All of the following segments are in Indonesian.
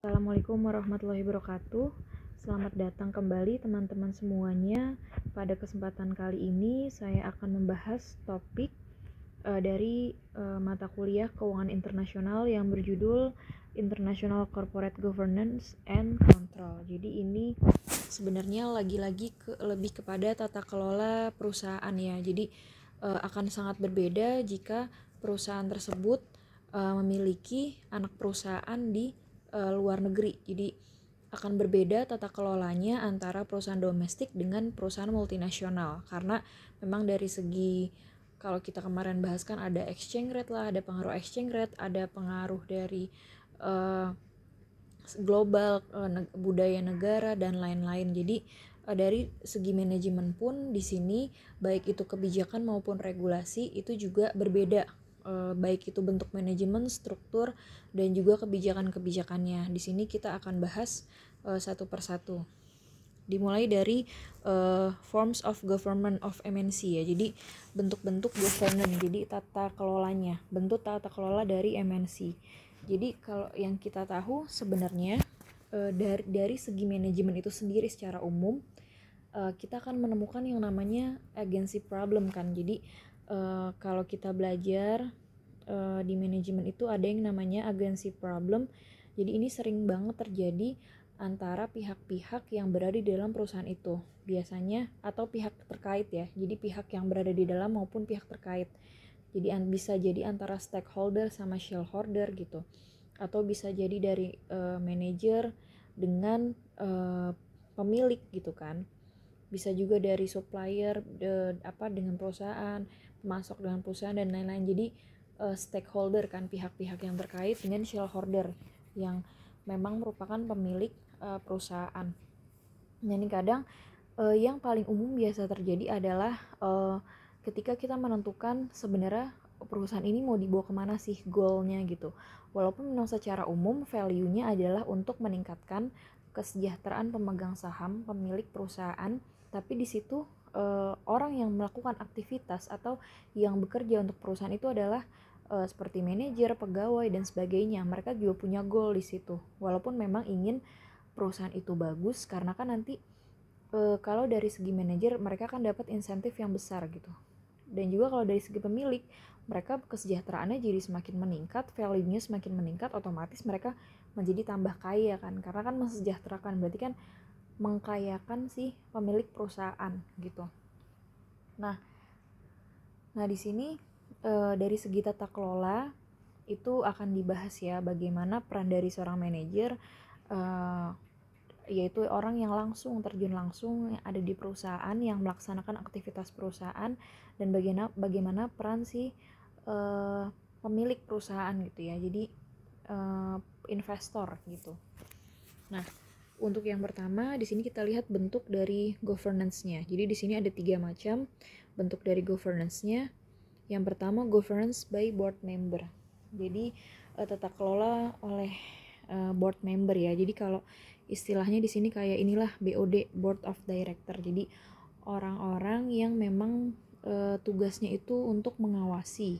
Assalamualaikum warahmatullahi wabarakatuh. Selamat datang kembali teman-teman semuanya. Pada kesempatan kali ini saya akan membahas topik dari mata kuliah Keuangan Internasional yang berjudul International Corporate Governance and Control. Jadi ini sebenarnya lagi-lagi lebih kepada tata kelola perusahaan ya. Jadi akan sangat berbeda jika perusahaan tersebut memiliki anak perusahaan di luar negeri. Jadi akan berbeda tata kelolanya antara perusahaan domestik dengan perusahaan multinasional, karena memang dari segi, kalau kita kemarin bahas kan ada exchange rate lah, ada pengaruh exchange rate, ada pengaruh dari global, budaya negara dan lain-lain. Jadi dari segi manajemen pun di sini baik itu kebijakan maupun regulasi itu juga berbeda, baik itu bentuk manajemen, struktur dan juga kebijakan-kebijakannya. Di sini kita akan bahas satu persatu. Dimulai dari forms of government of MNC ya. Jadi bentuk-bentuk governance, jadi tata kelolanya, bentuk tata kelola dari MNC. Jadi kalau yang kita tahu sebenarnya dari segi manajemen itu sendiri secara umum kita akan menemukan yang namanya agency problem kan. Jadi kalau kita belajar di manajemen itu ada yang namanya agency problem. Jadi ini sering banget terjadi antara pihak-pihak yang berada di dalam perusahaan itu biasanya, atau pihak terkait ya. Jadi pihak yang berada di dalam maupun pihak terkait. Jadi bisa jadi antara stakeholder sama shareholder gitu, atau bisa jadi dari manajer dengan pemilik gitu kan. Bisa juga dari supplier dengan perusahaan, pemasok dengan perusahaan dan lain-lain. Jadi stakeholder kan, pihak-pihak yang terkait dengan shareholder yang memang merupakan pemilik perusahaan. Nah ini kadang yang paling umum biasa terjadi adalah ketika kita menentukan sebenarnya perusahaan ini mau dibawa kemana sih, goalnya gitu. Walaupun memang secara umum value-nya adalah untuk meningkatkan kesejahteraan pemegang saham, pemilik perusahaan, tapi di situ orang yang melakukan aktivitas atau yang bekerja untuk perusahaan itu adalah seperti manajer, pegawai dan sebagainya. Mereka juga punya goal di situ. Walaupun memang ingin perusahaan itu bagus, karena kan nanti kalau dari segi manajer mereka kan dapat insentif yang besar gitu. Dan juga kalau dari segi pemilik, mereka kesejahteraannya jadi semakin meningkat, value-nya semakin meningkat, otomatis mereka menjadi tambah kaya kan, karena kan mensejahterakan, berarti kan mengkayakan si pemilik perusahaan gitu. Nah di sini dari segi tata kelola itu akan dibahas ya, bagaimana peran dari seorang manajer, yaitu orang yang terjun langsung yang ada di perusahaan, yang melaksanakan aktivitas perusahaan, dan bagaimana peran si pemilik perusahaan gitu ya, jadi investor gitu. Nah untuk yang pertama di sini kita lihat bentuk dari governance-nya. Jadi di sini ada 3 macam bentuk dari governance-nya. Yang pertama, governance by board member. Jadi tata kelola oleh board member ya. Jadi kalau istilahnya di sini kayak inilah BOD, Board of Director. Jadi orang-orang yang memang tugasnya itu untuk mengawasi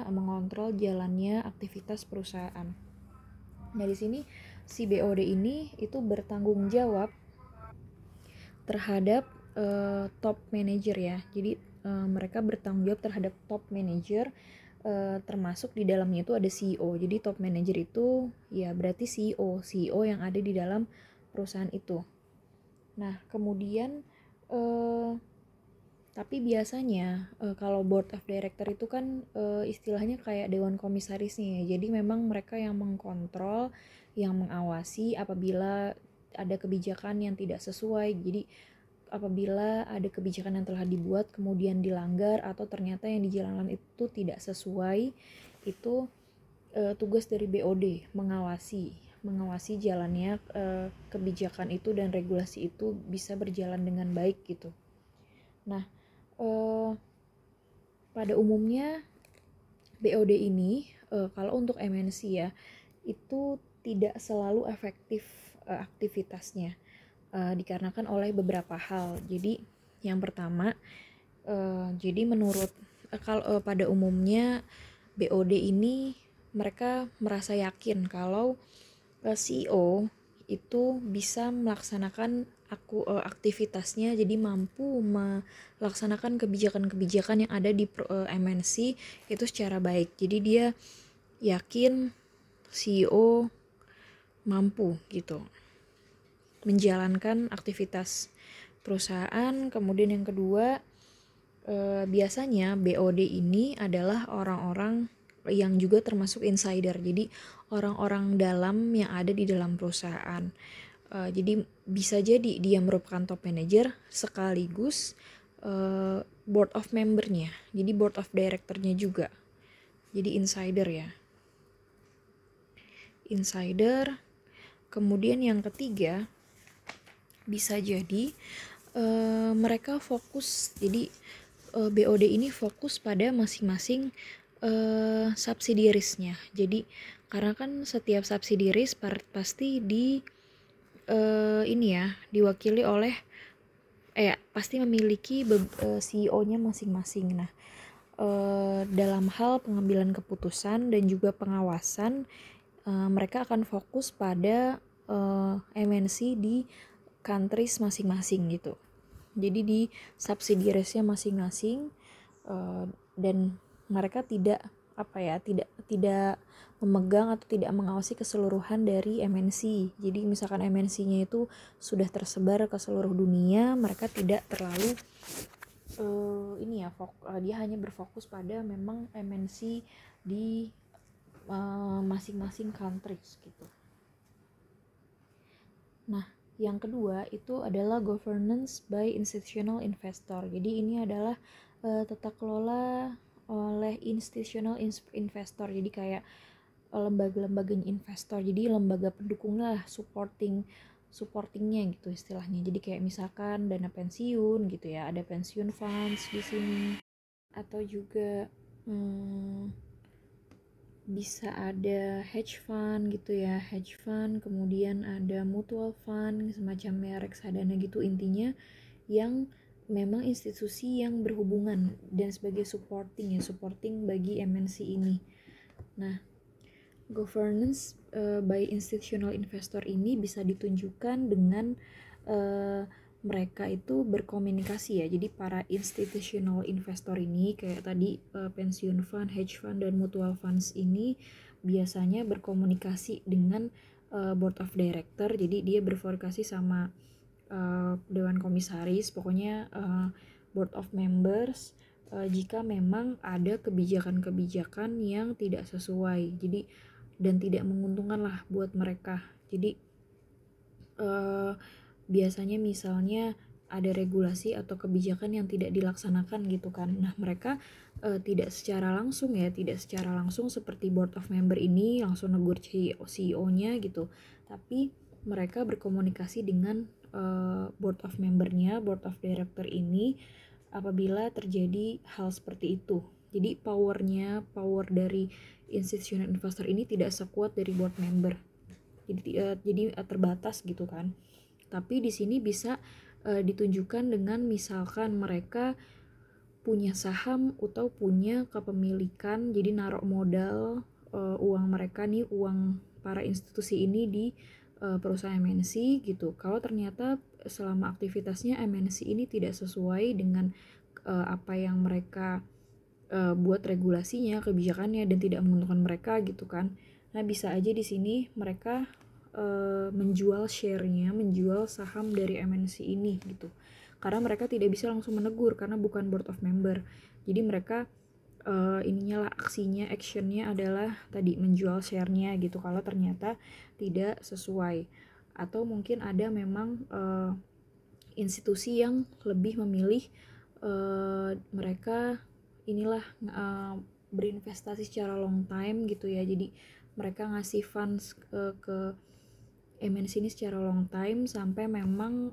mengontrol jalannya aktivitas perusahaan. Nah di sini si BOD ini itu bertanggung jawab terhadap top manager ya. Jadi mereka bertanggung jawab terhadap top manager, termasuk di dalamnya itu ada CEO. Jadi top manager itu ya berarti CEO yang ada di dalam perusahaan itu. Nah kemudian tapi biasanya kalau board of director itu kan istilahnya kayak dewan komisarisnya ya. Jadi memang mereka yang mengkontrol, yang mengawasi apabila ada kebijakan yang tidak sesuai. Jadi apabila ada kebijakan yang telah dibuat kemudian dilanggar, atau ternyata yang dijalankan itu tidak sesuai, itu tugas dari BOD mengawasi jalannya kebijakan itu dan regulasi itu bisa berjalan dengan baik gitu. Nah pada umumnya BOD ini kalau untuk MNC ya itu tidak selalu efektif aktivitasnya, dikarenakan oleh beberapa hal. Jadi yang pertama, jadi menurut kalau pada umumnya BOD ini mereka merasa yakin kalau CEO itu bisa melaksanakan aktivitasnya, jadi mampu melaksanakan kebijakan-kebijakan yang ada di MNC itu secara baik. Jadi dia yakin CEO mampu gitu menjalankan aktivitas perusahaan. Kemudian yang kedua, biasanya BOD ini adalah orang-orang yang juga termasuk insider, jadi orang-orang dalam yang ada di dalam perusahaan. Jadi bisa jadi dia merupakan top manager sekaligus board of membernya, jadi board of directornya juga, jadi insider ya, insider. Kemudian yang ketiga, bisa jadi mereka fokus, jadi BOD ini fokus pada masing-masing subsidiarisnya. Jadi karena kan setiap subsidiaris pasti ini ya diwakili oleh pasti memiliki CEO-nya masing-masing. Nah, dalam hal pengambilan keputusan dan juga pengawasan, mereka akan fokus pada MNC di countries masing-masing gitu. Jadi di subsidiarisnya masing-masing, dan mereka tidak tidak memegang atau tidak mengawasi keseluruhan dari MNC. Jadi misalkan MNC-nya itu sudah tersebar ke seluruh dunia, mereka tidak terlalu dia hanya berfokus pada memang MNC di masing-masing countries gitu. Nah, yang kedua itu adalah governance by institutional investor. Jadi ini adalah tata kelola oleh institutional investor. Jadi kayak lembaga-lembaga investor. Jadi lembaga pendukung lah, supportingnya gitu istilahnya. Jadi kayak misalkan dana pensiun gitu ya, ada pensiun funds di sini, atau juga bisa ada hedge fund gitu ya, hedge fund, kemudian ada mutual fund semacam reksadana gitu. Intinya yang memang institusi yang berhubungan dan sebagai supporting bagi MNC ini. Nah, governance by institutional investor ini bisa ditunjukkan dengan mereka itu berkomunikasi ya. Jadi para institutional investor ini kayak tadi pensiun fund, hedge fund, dan mutual funds ini biasanya berkomunikasi dengan board of director. Jadi dia berkomunikasi sama dewan komisaris, pokoknya board of members, jika memang ada kebijakan-kebijakan yang tidak sesuai, jadi dan tidak menguntungkan lah buat mereka. Jadi biasanya misalnya ada regulasi atau kebijakan yang tidak dilaksanakan gitu kan. Nah, mereka tidak secara langsung seperti board of member ini langsung negur CEO-nya gitu. Tapi mereka berkomunikasi dengan board of membernya, board of director ini apabila terjadi hal seperti itu. Jadi power dari institutional investor ini tidak sekuat dari board member. Jadi terbatas gitu kan. Tapi di sini bisa ditunjukkan dengan misalkan mereka punya saham atau punya kepemilikan, jadi naruh modal uang mereka nih, uang para institusi ini di perusahaan MNC gitu. Kalau ternyata selama aktivitasnya MNC ini tidak sesuai dengan apa yang mereka buat regulasinya, kebijakannya, dan tidak menguntungkan mereka gitu kan. Nah, bisa aja di sini mereka menjual share-nya, menjual saham dari MNC ini gitu. Karena mereka tidak bisa langsung menegur karena bukan board of member. Jadi mereka actionnya adalah tadi menjual share-nya gitu kalau ternyata tidak sesuai. Atau mungkin ada memang institusi yang lebih memilih mereka berinvestasi secara long time gitu ya. Jadi mereka ngasih funds ke MNC ini secara long time sampai memang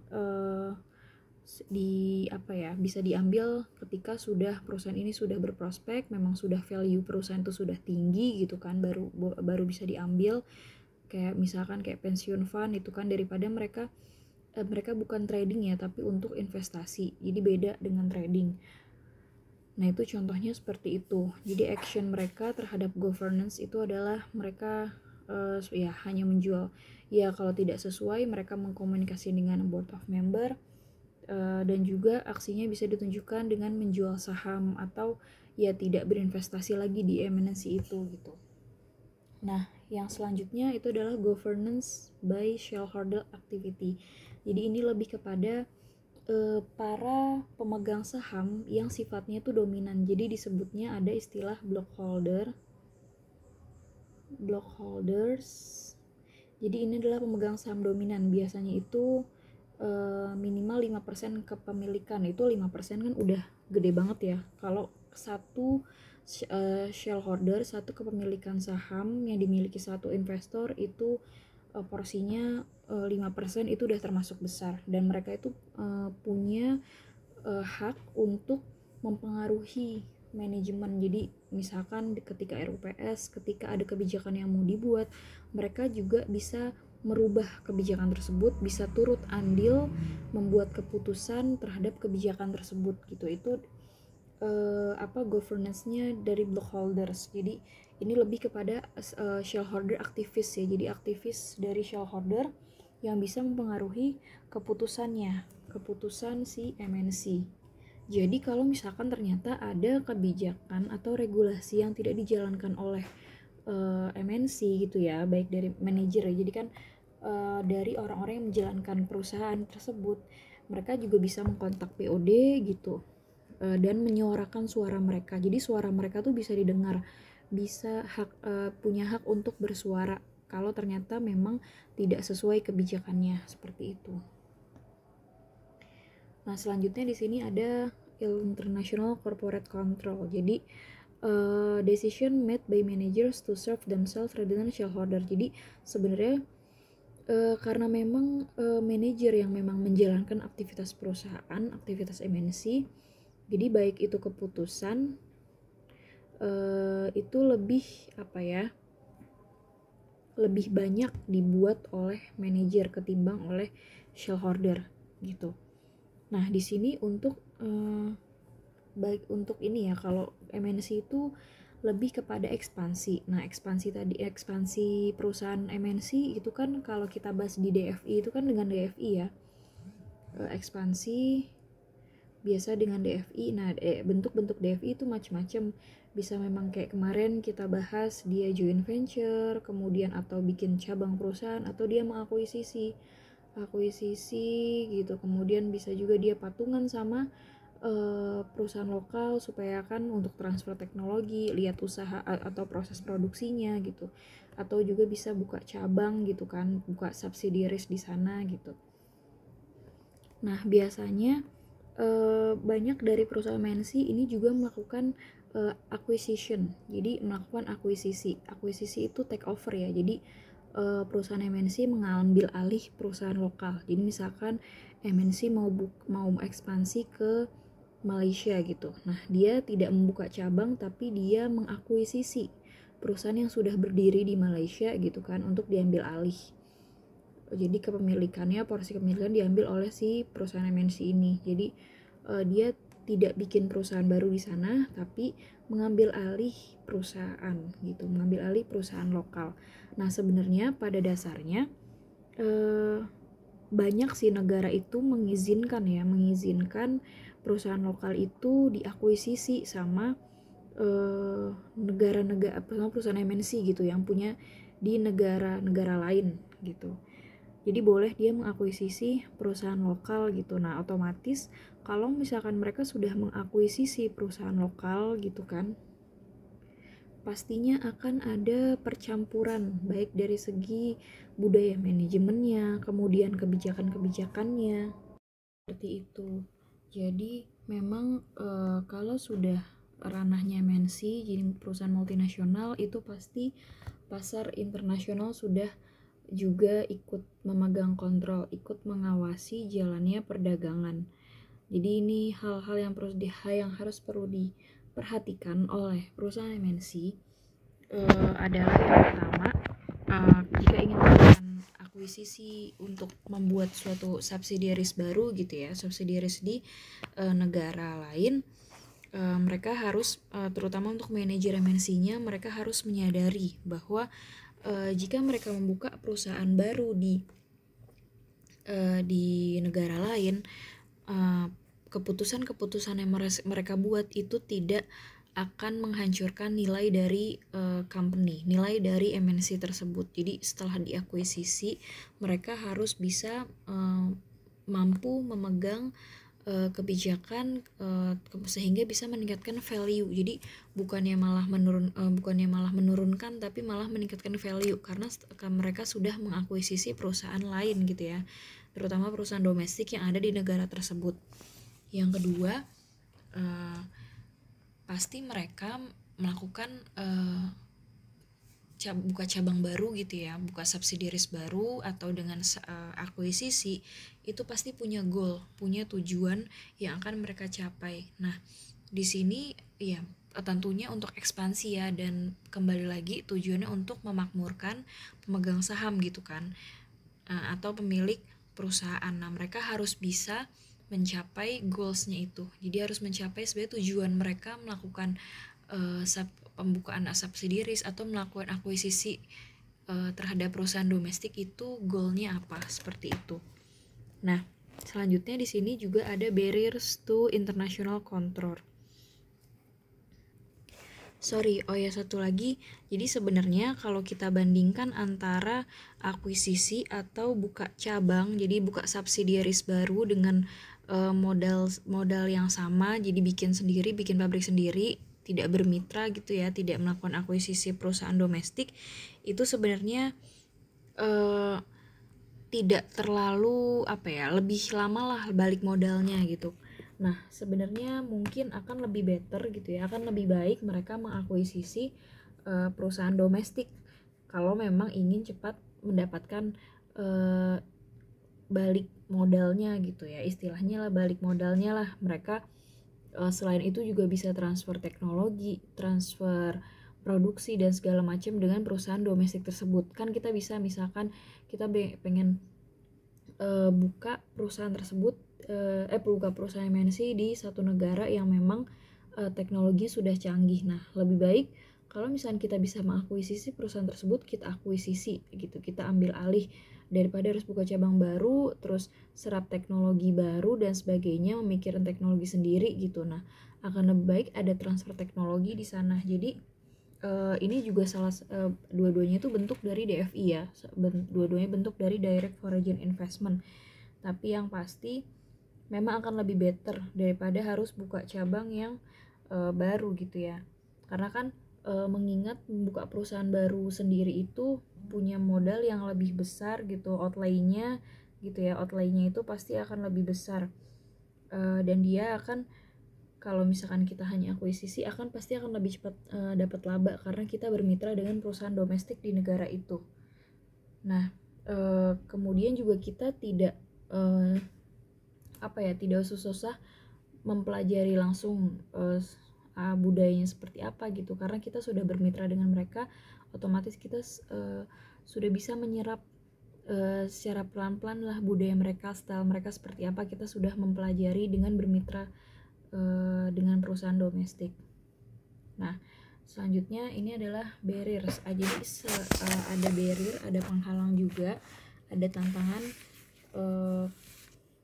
bisa diambil ketika perusahaan ini sudah berprospek, memang sudah value perusahaan itu sudah tinggi gitu kan, baru bisa diambil. Kayak misalkan kayak pensiun fund itu kan, daripada mereka bukan trading ya, tapi untuk investasi, jadi beda dengan trading. Nah, itu contohnya seperti itu. Jadi action mereka terhadap governance itu adalah mereka ya hanya menjual. Ya kalau tidak sesuai mereka mengkomunikasi dengan board of member, dan juga aksinya bisa ditunjukkan dengan menjual saham atau ya tidak berinvestasi lagi di MNC itu gitu. Nah, yang selanjutnya itu adalah governance by shareholder activity. Jadi ini lebih kepada para pemegang saham yang sifatnya itu dominan. Jadi disebutnya ada istilah blockholders. Jadi ini adalah pemegang saham dominan. Biasanya itu minimal 5% kepemilikan. Itu 5% kan udah gede banget ya. Kalau satu shareholder, satu kepemilikan saham yang dimiliki satu investor itu porsinya 5% itu udah termasuk besar, dan mereka itu punya hak untuk mempengaruhi manajemen. Jadi misalkan ketika RUPS, ketika ada kebijakan yang mau dibuat, mereka juga bisa merubah kebijakan tersebut, bisa turut andil membuat keputusan terhadap kebijakan tersebut gitu. Itu governance-nya dari blockholders. Jadi ini lebih kepada shareholder aktivis ya. Jadi aktivis dari shareholder yang bisa mempengaruhi keputusan si MNC. Jadi kalau misalkan ternyata ada kebijakan atau regulasi yang tidak dijalankan oleh MNC gitu ya, baik dari manajer ya. Jadi kan dari orang-orang yang menjalankan perusahaan tersebut, mereka juga bisa mengkontak POD gitu, dan menyuarakan suara mereka. Jadi suara mereka tuh bisa didengar, bisa punya hak untuk bersuara kalau ternyata memang tidak sesuai kebijakannya, seperti itu. Nah, selanjutnya di sini ada international corporate control. Jadi decision made by managers to serve themselves rather than shareholder. Jadi sebenarnya karena memang manajer yang memang menjalankan aktivitas perusahaan, aktivitas MNC, jadi baik itu keputusan itu lebih banyak dibuat oleh manajer ketimbang oleh shareholder gitu. Nah, di sini untuk baik untuk ini ya, kalau MNC itu lebih kepada ekspansi. Nah, ekspansi perusahaan MNC itu kan kalau kita bahas di DFI itu kan dengan DFI ya. Ekspansi biasa dengan DFI. Nah, bentuk-bentuk DFI itu macam-macam. Bisa memang kayak kemarin kita bahas dia joint venture, kemudian atau bikin cabang perusahaan, atau dia mengakuisisi gitu. Kemudian bisa juga dia patungan sama perusahaan lokal supaya kan untuk transfer teknologi, lihat usaha atau proses produksinya gitu. Atau juga bisa buka cabang gitu kan, buka subsidiaries di sana gitu. Nah, biasanya banyak dari perusahaan MNC ini juga melakukan acquisition. Jadi melakukan akuisisi. Akuisisi itu take over ya. Jadi perusahaan MNC mengambil alih perusahaan lokal. Jadi misalkan MNC mau ekspansi ke Malaysia gitu. Nah, dia tidak membuka cabang tapi dia mengakuisisi perusahaan yang sudah berdiri di Malaysia gitu kan untuk diambil alih. Jadi porsi kepemilikan diambil oleh si perusahaan MNC ini. Jadi dia tidak bikin perusahaan baru di sana tapi mengambil alih perusahaan gitu, mengambil alih perusahaan lokal. Nah, sebenarnya pada dasarnya banyak sih negara itu mengizinkan perusahaan lokal itu diakuisisi sama perusahaan MNC gitu yang punya di negara-negara lain gitu. Jadi boleh dia mengakuisisi perusahaan lokal gitu. Nah, otomatis kalau misalkan mereka sudah mengakuisisi perusahaan lokal gitu kan, pastinya akan ada percampuran baik dari segi budaya manajemennya, kemudian kebijakan-kebijakannya, seperti itu. Jadi memang kalau sudah ranahnya MNC jadi perusahaan multinasional, itu pasti pasar internasional sudah juga ikut memegang kontrol, ikut mengawasi jalannya perdagangan. Jadi ini hal-hal yang harus perlu diperhatikan oleh perusahaan MNC adalah yang pertama, jika ingin melakukan akuisisi untuk membuat suatu subsidiaries baru gitu ya, subsidiaries di negara lain, mereka harus terutama untuk manajer MNC-nya, mereka harus menyadari bahwa jika mereka membuka perusahaan baru di negara lain, keputusan-keputusan yang mereka buat itu tidak akan menghancurkan nilai dari company, nilai dari MNC tersebut. Jadi setelah diakuisisi, mereka harus bisa mampu memegang kebijakan sehingga bisa meningkatkan value. Jadi bukannya malah menurunkan, tapi malah meningkatkan value karena mereka sudah mengakuisisi perusahaan lain gitu ya, terutama perusahaan domestik yang ada di negara tersebut. Yang kedua, pasti mereka melakukan buka cabang baru gitu ya, buka subsidiaries baru atau dengan akuisisi, itu pasti punya goal, punya tujuan yang akan mereka capai. Nah, di sini ya tentunya untuk ekspansi ya, dan kembali lagi tujuannya untuk memakmurkan pemegang saham gitu kan, atau pemilik perusahaan. Nah, mereka harus bisa mencapai goalsnya itu. Jadi harus mencapai sebenarnya tujuan mereka melakukan pembukaan subsidiaries atau melakukan akuisisi terhadap perusahaan domestik itu goalnya apa, seperti itu. Nah, selanjutnya di sini juga ada barriers to international control. Satu lagi. Jadi sebenarnya kalau kita bandingkan antara akuisisi atau buka cabang, jadi buka subsidiaries baru dengan modal yang sama, jadi bikin pabrik sendiri, tidak bermitra gitu ya, tidak melakukan akuisisi perusahaan domestik, itu sebenarnya tidak terlalu lebih lama lah balik modalnya gitu. Nah, sebenarnya mungkin akan lebih better gitu ya, akan lebih baik mereka mengakuisisi perusahaan domestik kalau memang ingin cepat mendapatkan balik modalnya gitu ya, istilahnya lah balik modalnya lah. Mereka selain itu juga bisa transfer teknologi, transfer produksi dan segala macam dengan perusahaan domestik tersebut. Kan kita bisa misalkan kita pengen buka perusahaan tersebut, buka perusahaan MNC di satu negara yang memang teknologi sudah canggih. Nah, lebih baik kalau misalnya kita bisa mengakuisisi perusahaan tersebut, kita akuisisi gitu, kita ambil alih daripada harus buka cabang baru, terus serap teknologi baru dan sebagainya, memikirkan teknologi sendiri gitu. Nah, akan lebih baik ada transfer teknologi di sana. Jadi ini juga dua-duanya itu bentuk dari DFI ya, dua-duanya bentuk dari Direct Foreign Investment. Tapi yang pasti memang akan lebih better daripada harus buka cabang yang baru gitu ya. Karena kan mengingat membuka perusahaan baru sendiri itu punya modal yang lebih besar gitu, outlay-nya gitu ya, outlay-nya itu pasti akan lebih besar, dan dia akan, kalau misalkan kita hanya akuisisi, pasti akan lebih cepat dapat laba karena kita bermitra dengan perusahaan domestik di negara itu. Nah, kemudian juga kita tidak tidak susah mempelajari langsung budayanya seperti apa gitu, karena kita sudah bermitra dengan mereka, otomatis kita sudah bisa menyerap secara pelan-pelan lah budaya mereka, style mereka seperti apa, kita sudah mempelajari dengan bermitra dengan perusahaan domestik. Nah, selanjutnya ini adalah barriers. Jadi ada barrier, ada penghalang juga, ada tantangan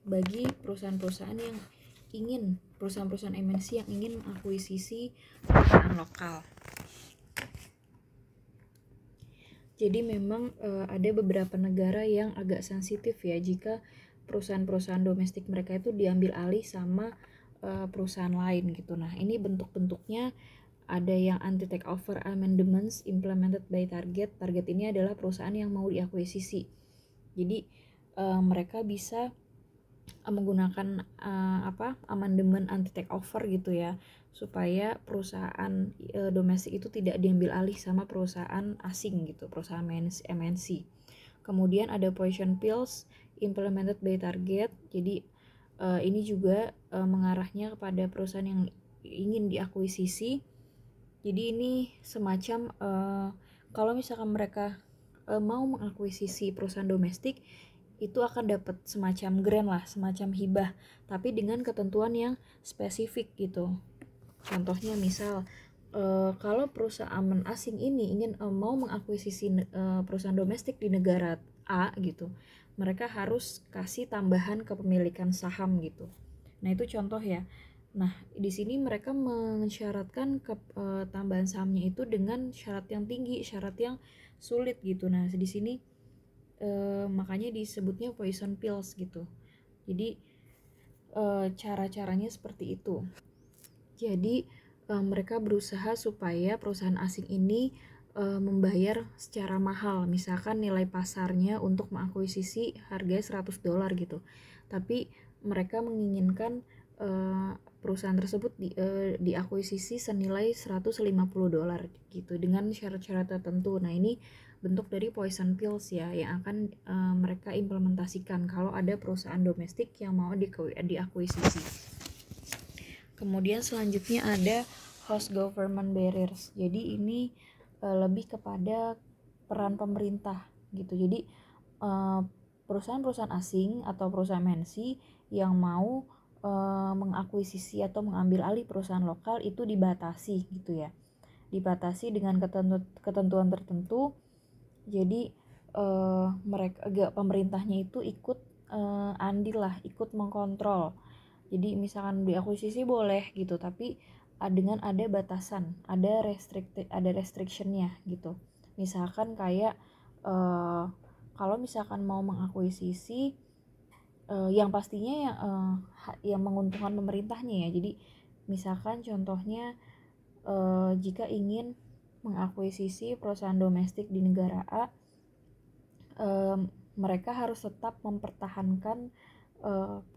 bagi perusahaan-perusahaan MNC yang ingin mengakuisisi perusahaan lokal. Jadi memang ada beberapa negara yang agak sensitif ya jika perusahaan-perusahaan domestik mereka itu diambil alih sama perusahaan lain gitu. Nah, ini bentuk-bentuknya ada yang anti-takeover amendments implemented by Target. Target ini adalah perusahaan yang mau diakuisisi. Jadi mereka bisa menggunakan amandemen anti takeover gitu ya, supaya perusahaan domestik itu tidak diambil alih sama perusahaan asing gitu, perusahaan MNC. Kemudian ada poison pills implemented by Target. Jadi ini juga mengarahnya kepada perusahaan yang ingin diakuisisi. Jadi ini semacam kalau misalkan mereka mau mengakuisisi perusahaan domestik, itu akan dapat semacam grant lah, semacam hibah, tapi dengan ketentuan yang spesifik gitu. Contohnya misal kalau perusahaan asing ini ingin mau mengakuisisi perusahaan domestik di negara A gitu, mereka harus kasih tambahan kepemilikan saham gitu. Nah itu contoh ya. Nah di sini mereka mensyaratkan tambahan sahamnya itu dengan syarat yang tinggi, syarat yang sulit gitu. Nah di sini makanya disebutnya poison pills gitu. Jadi cara-caranya seperti itu. Jadi mereka berusaha supaya perusahaan asing ini membayar secara mahal, misalkan nilai pasarnya untuk mengakuisisi harga $100 gitu. Tapi mereka menginginkan perusahaan tersebut diakuisisi senilai $150 gitu dengan syarat-syarat tertentu. Nah, ini bentuk dari poison pills ya yang akan mereka implementasikan kalau ada perusahaan domestik yang mau diakuisisi. Kemudian selanjutnya ada host government barriers. Jadi ini lebih kepada peran pemerintah gitu. Jadi perusahaan-perusahaan asing atau perusahaan MNC yang mau mengakuisisi atau mengambil alih perusahaan lokal itu dibatasi gitu ya. Dibatasi dengan ketentuan tertentu. Jadi pemerintahnya itu ikut andil lah, ikut mengkontrol. Jadi misalkan diakuisisi boleh gitu, tapi dengan ada batasan, ada restrictionnya gitu. Misalkan kayak kalau misalkan mau mengakuisisi yang pastinya yang menguntungkan pemerintahnya ya. Jadi misalkan contohnya jika ingin mengakuisisi perusahaan domestik di negara A, mereka harus tetap mempertahankan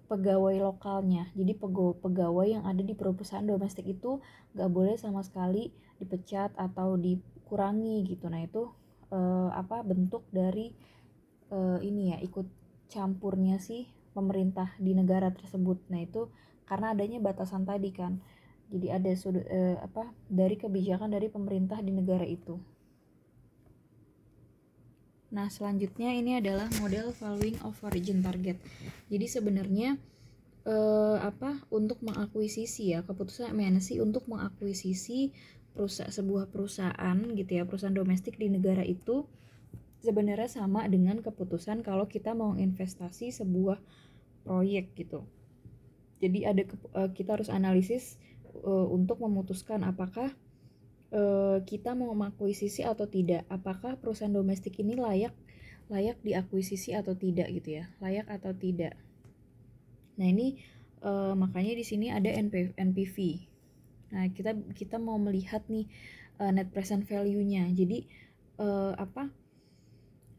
pegawai lokalnya. Jadi pegawai yang ada di perusahaan domestik itu gak boleh sama sekali dipecat atau dikurangi gitu. Nah itu bentuk dari ini ya, ikut campurnya sih pemerintah di negara tersebut. Nah itu karena adanya batasan tadi kan. Jadi ada dari kebijakan dari pemerintah di negara itu. Nah, selanjutnya ini adalah model valuing of origin target. Jadi sebenarnya untuk mengakuisisi ya, keputusan MNC untuk mengakuisisi sebuah perusahaan gitu ya, perusahaan domestik di negara itu sebenarnya sama dengan keputusan kalau kita mau investasi sebuah proyek gitu. Jadi kita harus analisis untuk memutuskan apakah kita mau mengakuisisi atau tidak, apakah perusahaan domestik ini layak diakuisisi atau tidak gitu ya, layak atau tidak. Nah ini makanya di sini ada NPV. Nah kita mau melihat nih net present value-nya. Jadi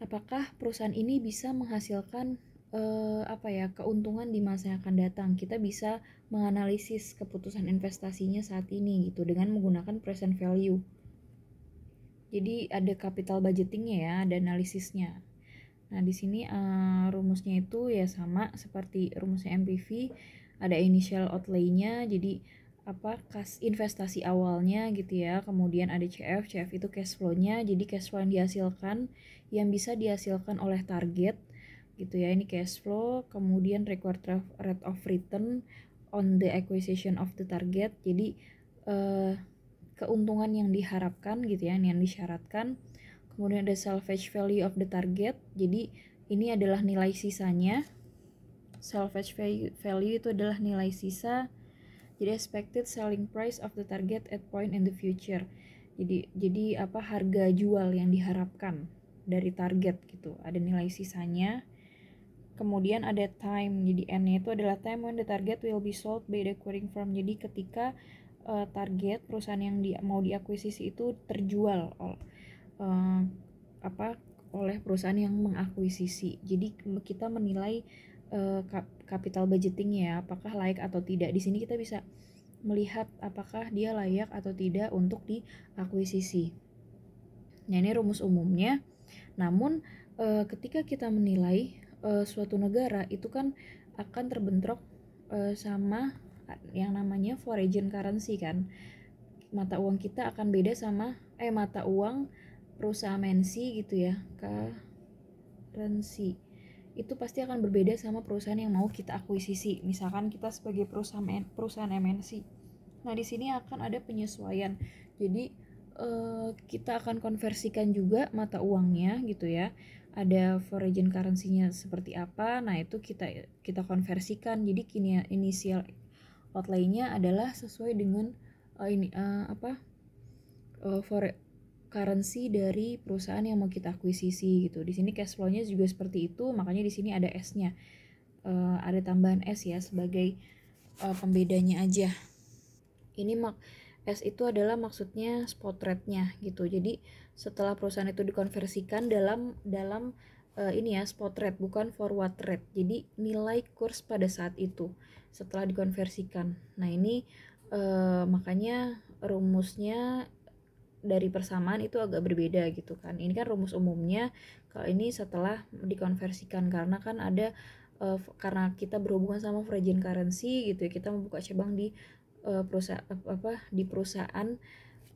apakah perusahaan ini bisa menghasilkan keuntungan di masa yang akan datang. Kita bisa menganalisis keputusan investasinya saat ini gitu dengan menggunakan present value. Jadi ada capital budgetingnya ya, ada analisisnya. Nah di sini rumusnya itu ya sama seperti rumusnya MPV, ada initial outlay-nya, jadi kas investasi awalnya gitu ya. Kemudian ada CF itu cash flow-nya, jadi cash flow yang dihasilkan yang bisa dihasilkan oleh target gitu ya, ini cash flow. Kemudian required rate of return on the acquisition of the target, jadi keuntungan yang diharapkan gitu ya, yang disyaratkan. Kemudian ada salvage value of the target, jadi ini adalah nilai sisanya. Salvage value itu adalah nilai sisa. Jadi expected selling price of the target at point in the future, jadi harga jual yang diharapkan dari target gitu, ada nilai sisanya. Kemudian ada time, jadi N-nya itu adalah time when the target will be sold by the acquiring firm, jadi ketika target perusahaan yang mau diakuisisi itu terjual oleh perusahaan yang mengakuisisi. Jadi kita menilai capital budgeting ya, apakah layak atau tidak. Di sini kita bisa melihat apakah dia layak atau tidak untuk diakuisisi. Nah ini rumus umumnya. Namun ketika kita menilai suatu negara itu kan akan terbentrok sama yang namanya foreign currency kan. Mata uang kita akan beda sama mata uang perusahaan MNC gitu ya, currency itu pasti akan berbeda sama perusahaan yang mau kita akuisisi. Misalkan kita sebagai perusahaan MNC Nah, di sini akan ada penyesuaian. Jadi kita akan konversikan juga mata uangnya gitu ya. Ada foreign currency-nya seperti apa. Nah, itu kita konversikan. Jadi initial outlay-nya adalah sesuai dengan currency dari perusahaan yang mau kita akuisisi gitu. Di sini cash flow-nya juga seperti itu, makanya di sini ada S-nya. Ada tambahan S ya sebagai pembedanya aja. Ini S itu adalah maksudnya spot rate-nya gitu. Jadi setelah perusahaan itu dikonversikan dalam ini ya spot rate bukan forward rate. Jadi nilai kurs pada saat itu setelah dikonversikan. Nah, ini makanya rumusnya dari persamaan itu agak berbeda gitu kan. Ini kan rumus umumnya, kalau ini setelah dikonversikan karena kan ada karena kita berhubungan sama foreign currency gitu ya, kita membuka cabang di perusahaan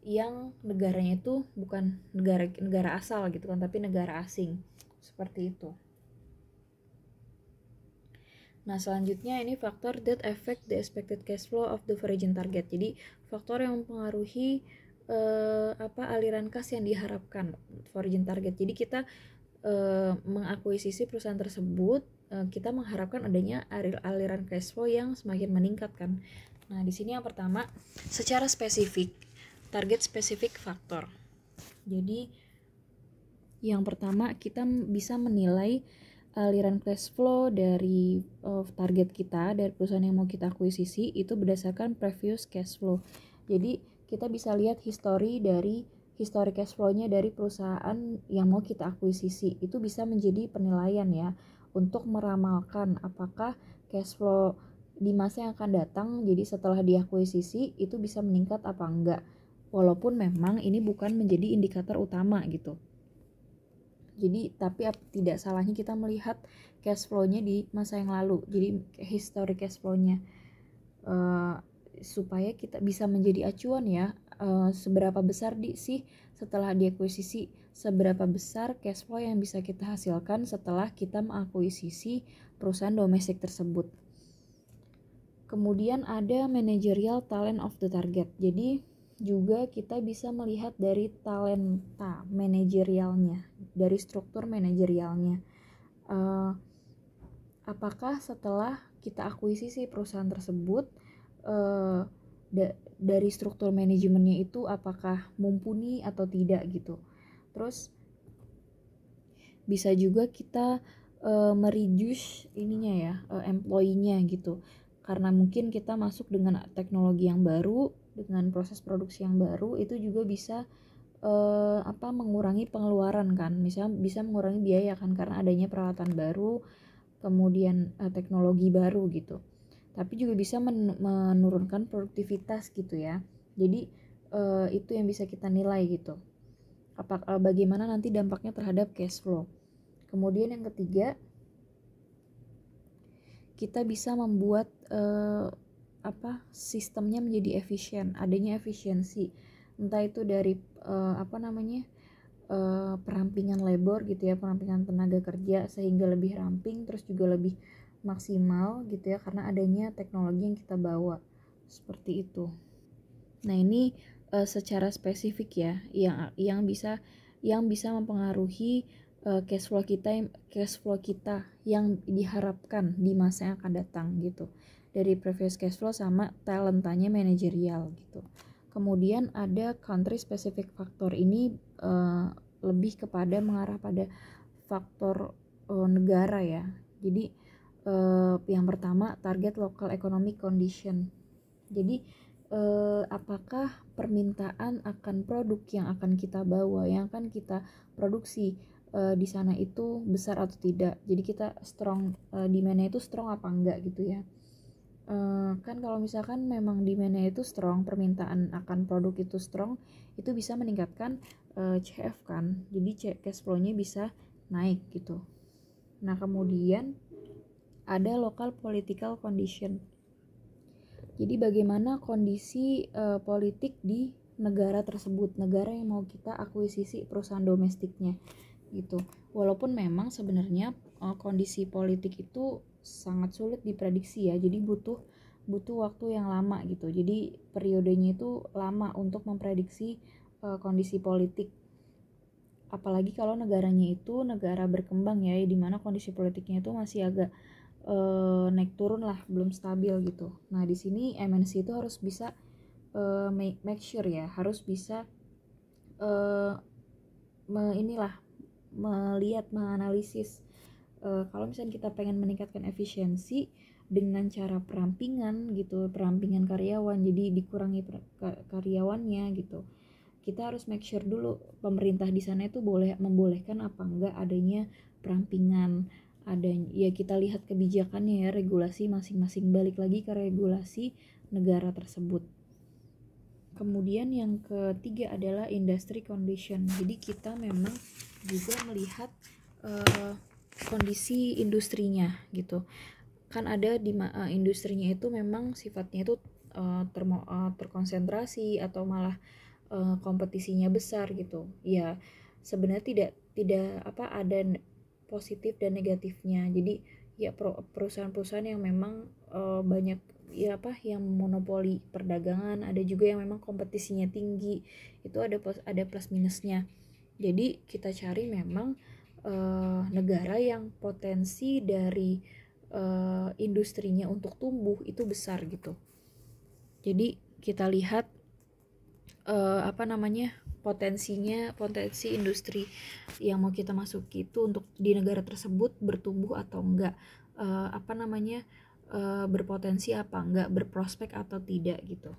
yang negaranya itu bukan negara asal gitu kan, tapi negara asing seperti itu. Nah, selanjutnya ini faktor that affect the expected cash flow of the foreign target. Jadi faktor yang mempengaruhi aliran kas yang diharapkan foreign target. Jadi kita mengakuisisi perusahaan tersebut, kita mengharapkan adanya aliran cash flow yang semakin meningkat kan. Nah, di sini yang pertama secara spesifik, target spesifik faktor. Jadi yang pertama kita bisa menilai aliran cash flow dari target kita, dari perusahaan yang mau kita akuisisi itu berdasarkan previous cash flow. Jadi kita bisa lihat history cash flow-nya dari perusahaan yang mau kita akuisisi. Itu bisa menjadi penilaian ya untuk meramalkan apakah cash flow di masa yang akan datang, jadi setelah diakuisisi itu bisa meningkat apa enggak. Walaupun memang ini bukan menjadi indikator utama gitu. Jadi tapi tidak salahnya kita melihat cash flow-nya di masa yang lalu. Jadi history cash flow-nya supaya kita bisa menjadi acuan ya, seberapa besar sih setelah diakuisisi, seberapa besar cash flow yang bisa kita hasilkan setelah kita mengakuisisi perusahaan domestik tersebut. Kemudian ada managerial talent of the target. Jadi juga kita bisa melihat dari talenta manajerialnya, dari struktur manajerialnya. Apakah setelah kita akuisisi perusahaan tersebut, dari struktur manajemennya itu apakah mumpuni atau tidak gitu. Terus bisa juga kita mereduce ininya ya, employee-nya gitu. Karena mungkin kita masuk dengan teknologi yang baru, dengan proses produksi yang baru, itu juga bisa mengurangi pengeluaran kan. Misalnya bisa mengurangi biaya kan karena adanya peralatan baru, kemudian teknologi baru gitu. Tapi juga bisa menurunkan produktivitas gitu ya. Jadi itu yang bisa kita nilai gitu. Bagaimana nanti dampaknya terhadap cash flow. Kemudian yang ketiga, kita bisa membuat sistemnya menjadi efisien, adanya efisiensi, entah itu dari perampingan labor gitu ya, perampingan tenaga kerja sehingga lebih ramping, terus juga lebih maksimal gitu ya karena adanya teknologi yang kita bawa seperti itu. Nah, ini secara spesifik ya yang bisa mempengaruhi cash flow kita yang diharapkan di masa yang akan datang gitu, dari previous cash flow sama talentanya manajerial gitu. Kemudian ada country specific factor. Ini lebih kepada mengarah pada faktor negara ya. Jadi yang pertama target local economic condition. Jadi apakah permintaan akan produk yang akan kita bawa, yang akan kita produksi di sana itu besar atau tidak. Jadi kita strong, demand-nya itu strong apa enggak gitu ya. Kan kalau misalkan memang demand-nya itu strong, permintaan akan produk itu strong, itu bisa meningkatkan CF kan. Jadi cash flow-nya bisa naik gitu. Nah, kemudian ada local political condition. Jadi bagaimana kondisi politik di negara tersebut, negara yang mau kita akuisisi perusahaan domestiknya gitu. Walaupun memang sebenarnya kondisi politik itu sangat sulit diprediksi ya. Jadi butuh butuh waktu yang lama gitu. Jadi periodenya itu lama untuk memprediksi kondisi politik. Apalagi kalau negaranya itu negara berkembang ya, di mana kondisi politiknya itu masih agak naik turun lah, belum stabil gitu. Nah di sini MNC itu harus bisa make sure ya, harus bisa melihat, menganalisis kalau misalnya kita pengen meningkatkan efisiensi dengan cara perampingan gitu, perampingan karyawan, jadi dikurangi karyawannya gitu. Kita harus make sure dulu pemerintah di sana itu membolehkan apa enggak adanya perampingan. Ya kita lihat kebijakannya ya, regulasi masing-masing, balik lagi ke regulasi negara tersebut. Kemudian yang ketiga adalah industry condition. Jadi kita memang juga melihat kondisi industrinya gitu. Kan ada di industrinya itu memang sifatnya itu terkonsentrasi atau malah kompetisinya besar gitu. Ya sebenarnya tidak ada positif dan negatifnya. Jadi ya perusahaan-perusahaan yang memang banyak yang monopoli perdagangan, ada juga yang memang kompetisinya tinggi, itu ada plus minusnya. Jadi kita cari memang negara yang potensi dari industrinya untuk tumbuh itu besar gitu. Jadi kita lihat potensi industri yang mau kita masuki itu untuk di negara tersebut bertumbuh atau enggak, berpotensi apa enggak, berprospek atau tidak gitu.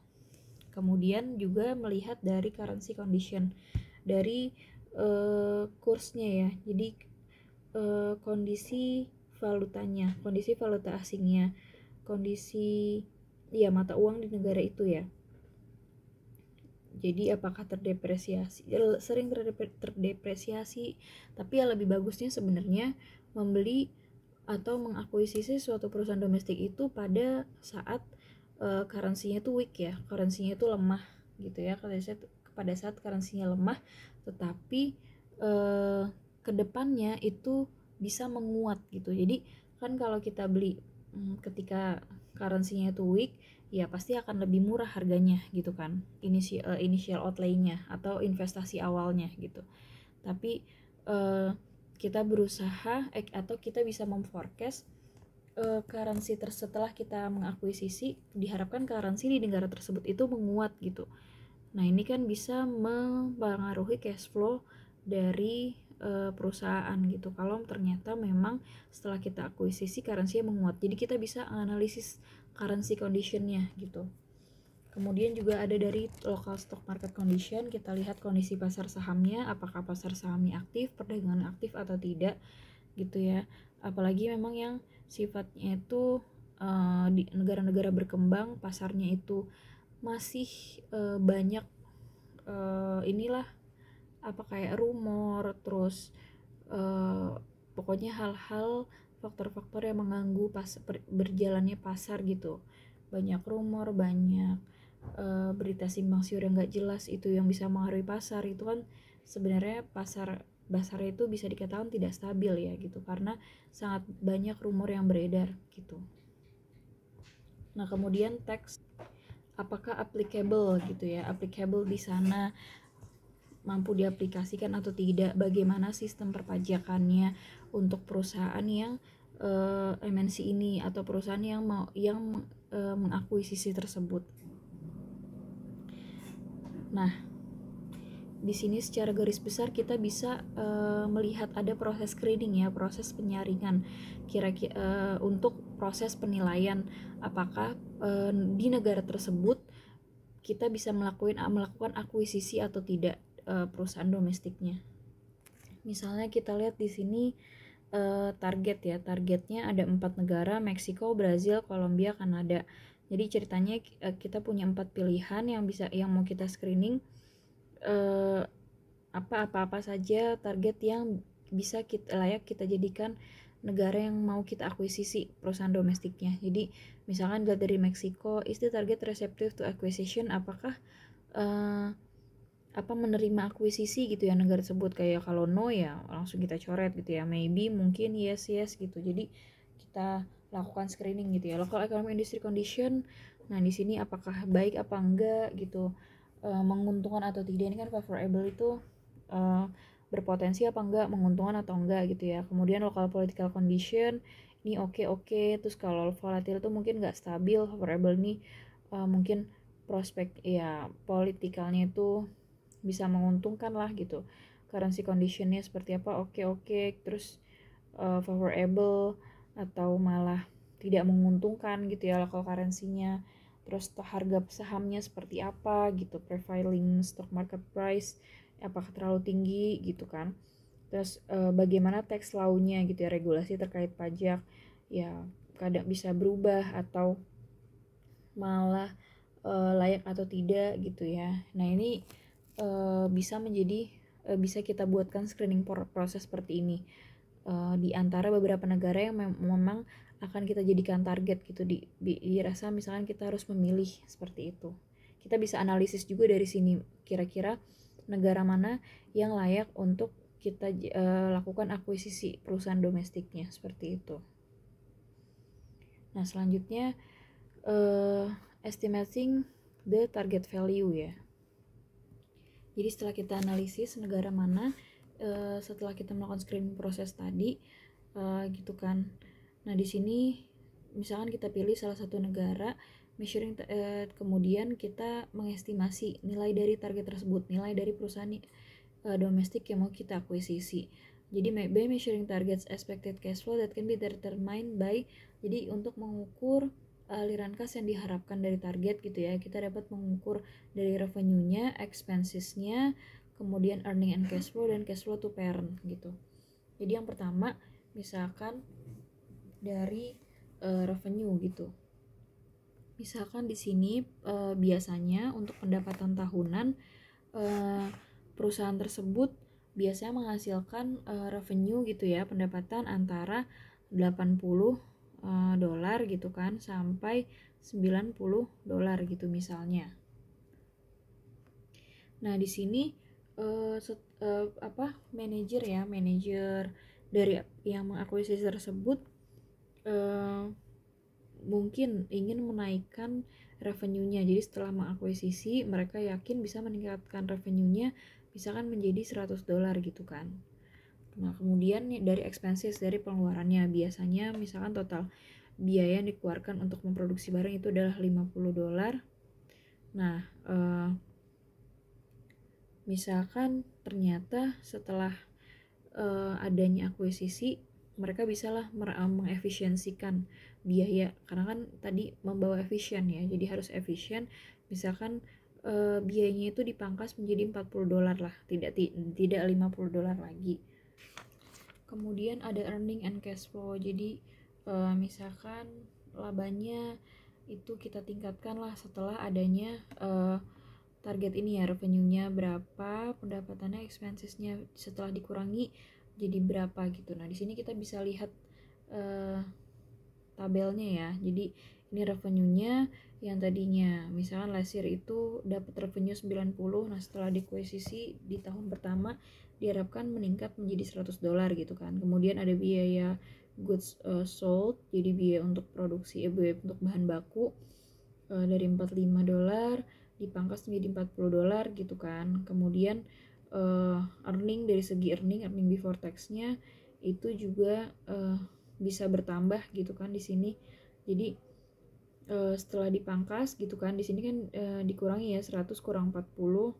Kemudian juga melihat dari currency condition, dari kursnya ya. Jadi kondisi valutanya, kondisi valuta asingnya, kondisi mata uang di negara itu ya. Jadi apakah sering terdepresiasi, tapi yang lebih bagusnya sebenarnya membeli atau mengakuisisi suatu perusahaan domestik itu pada saat currency-nya itu weak ya, currency-nya itu lemah gitu ya. Pada saat currency-nya lemah, tetapi kedepannya itu bisa menguat gitu. Jadi kan kalau kita beli ketika currency-nya itu weak, ya pasti akan lebih murah harganya gitu kan, initial outlay-nya atau investasi awalnya gitu. Tapi kita berusaha atau kita bisa memforecast currency setelah kita mengakuisisi, diharapkan currency di negara tersebut itu menguat gitu. Nah ini kan bisa mempengaruhi cash flow dari perusahaan gitu, kalau ternyata memang setelah kita akuisisi currency menguat. Jadi kita bisa analisis currency conditionnya gitu. Kemudian juga ada dari local stock market condition, kita lihat kondisi pasar sahamnya, apakah pasar sahamnya aktif, perdagangan aktif atau tidak gitu ya. Apalagi memang yang sifatnya itu di negara-negara berkembang, pasarnya itu masih banyak kayak rumor, terus pokoknya hal-hal faktor-faktor yang mengganggu berjalannya pasar gitu. Banyak rumor, banyak berita simpang siur yang gak jelas, itu yang bisa mengaruhi pasar. Itu kan sebenarnya pasar itu bisa dikatakan tidak stabil ya gitu, karena sangat banyak rumor yang beredar gitu. Nah kemudian tax, apakah applicable gitu ya, applicable di sana mampu diaplikasikan atau tidak, bagaimana sistem perpajakannya untuk perusahaan yang MNC ini atau perusahaan yang mengakuisisi tersebut. Nah, di sini secara garis besar kita bisa melihat ada proses screening ya, proses penyaringan kira-kira untuk proses penilaian apakah di negara tersebut kita bisa melakukan akuisisi atau tidak perusahaan domestiknya. Misalnya kita lihat di sini targetnya ada 4 negara, Meksiko, Brazil, Kolombia, Kanada. Jadi ceritanya kita punya 4 pilihan yang mau kita screening, apa saja target yang bisa layak kita jadikan negara yang mau kita akuisisi perusahaan domestiknya. Jadi misalkan dari Meksiko, is the target receptive to acquisition, apakah menerima akuisisi gitu ya negara tersebut. Kayak kalau no ya langsung kita coret gitu ya, maybe, mungkin, yes gitu. Jadi kita lakukan screening gitu ya. Local economic industry condition, nah di sini apakah baik apa enggak gitu, menguntungkan atau tidak. Ini kan favorable itu berpotensi apa enggak, menguntungkan atau enggak gitu ya. Kemudian local political condition, ini oke. Terus kalau volatile itu mungkin nggak stabil. Favorable nih mungkin prospek ya politikalnya itu bisa menguntungkan lah gitu. Currency conditionnya seperti apa, oke. Terus favorable atau malah tidak menguntungkan gitu ya local currency-nya. Terus harga sahamnya seperti apa gitu, prevailing stock market price apakah terlalu tinggi gitu kan. Terus bagaimana tax law-nya gitu ya, regulasi terkait pajak ya kadang bisa berubah atau malah layak atau tidak gitu ya. Nah ini bisa kita buatkan screening proses seperti ini di antara beberapa negara yang memang akan kita jadikan target gitu. Dirasa misalkan kita harus memilih seperti itu. Kita bisa analisis juga dari sini kira-kira negara mana yang layak untuk kita lakukan akuisisi perusahaan domestiknya seperti itu. Nah selanjutnya estimating the target value ya. Jadi setelah kita analisis negara mana, setelah kita melakukan screening proses tadi, gitu kan. Nah di sini misalkan kita pilih salah satu negara, measuring, kemudian kita mengestimasi nilai dari target tersebut, nilai dari perusahaan domestik yang mau kita akuisisi. Jadi by measuring targets expected cash flow that can be determined by, jadi untuk mengukur aliran kas yang diharapkan dari target gitu ya, kita dapat mengukur dari revenue-nya, expenses-nya, kemudian earning and cash flow, dan cash flow to parent gitu. Jadi yang pertama misalkan dari revenue gitu. Misalkan di sini biasanya untuk pendapatan tahunan perusahaan tersebut biasanya menghasilkan revenue gitu ya, pendapatan antara 80 dolar gitu kan sampai 90 dolar gitu misalnya. Nah, di sini manajer dari yang mengakuisisi tersebut mungkin ingin menaikkan revenue-nya. Jadi setelah mengakuisisi, mereka yakin bisa meningkatkan revenue-nya misalkan menjadi 100 dolar gitu kan. Nah, kemudian dari expenses, dari pengeluarannya, biasanya misalkan total biaya yang dikeluarkan untuk memproduksi barang itu adalah 50 dolar. Nah, misalkan ternyata setelah adanya akuisisi, mereka bisalah mengefisiensikan biaya, karena kan tadi membawa efisien ya, jadi harus efisien. Misalkan biayanya itu dipangkas menjadi 40 dolar lah, tidak 50 dolar lagi. Kemudian ada earning and cash flow, jadi misalkan labanya itu kita tingkatkan lah setelah adanya target ini ya, revenue-nya berapa, pendapatannya, expenses-nya setelah dikurangi jadi berapa gitu. Nah di sini kita bisa lihat tabelnya ya. Jadi ini revenue-nya yang tadinya misalkan last year itu dapat revenue 90, nah setelah dikuisisi di tahun pertama diharapkan meningkat menjadi 100 dolar gitu kan. Kemudian ada biaya goods sold, jadi biaya untuk produksi, biaya untuk bahan baku dari 45 dolar dipangkas menjadi 40 dolar gitu kan. Kemudian earning, dari segi earning before tax-nya itu juga bisa bertambah gitu kan di sini. Jadi setelah dipangkas gitu kan, di sini kan dikurangi ya, 100 kurang 40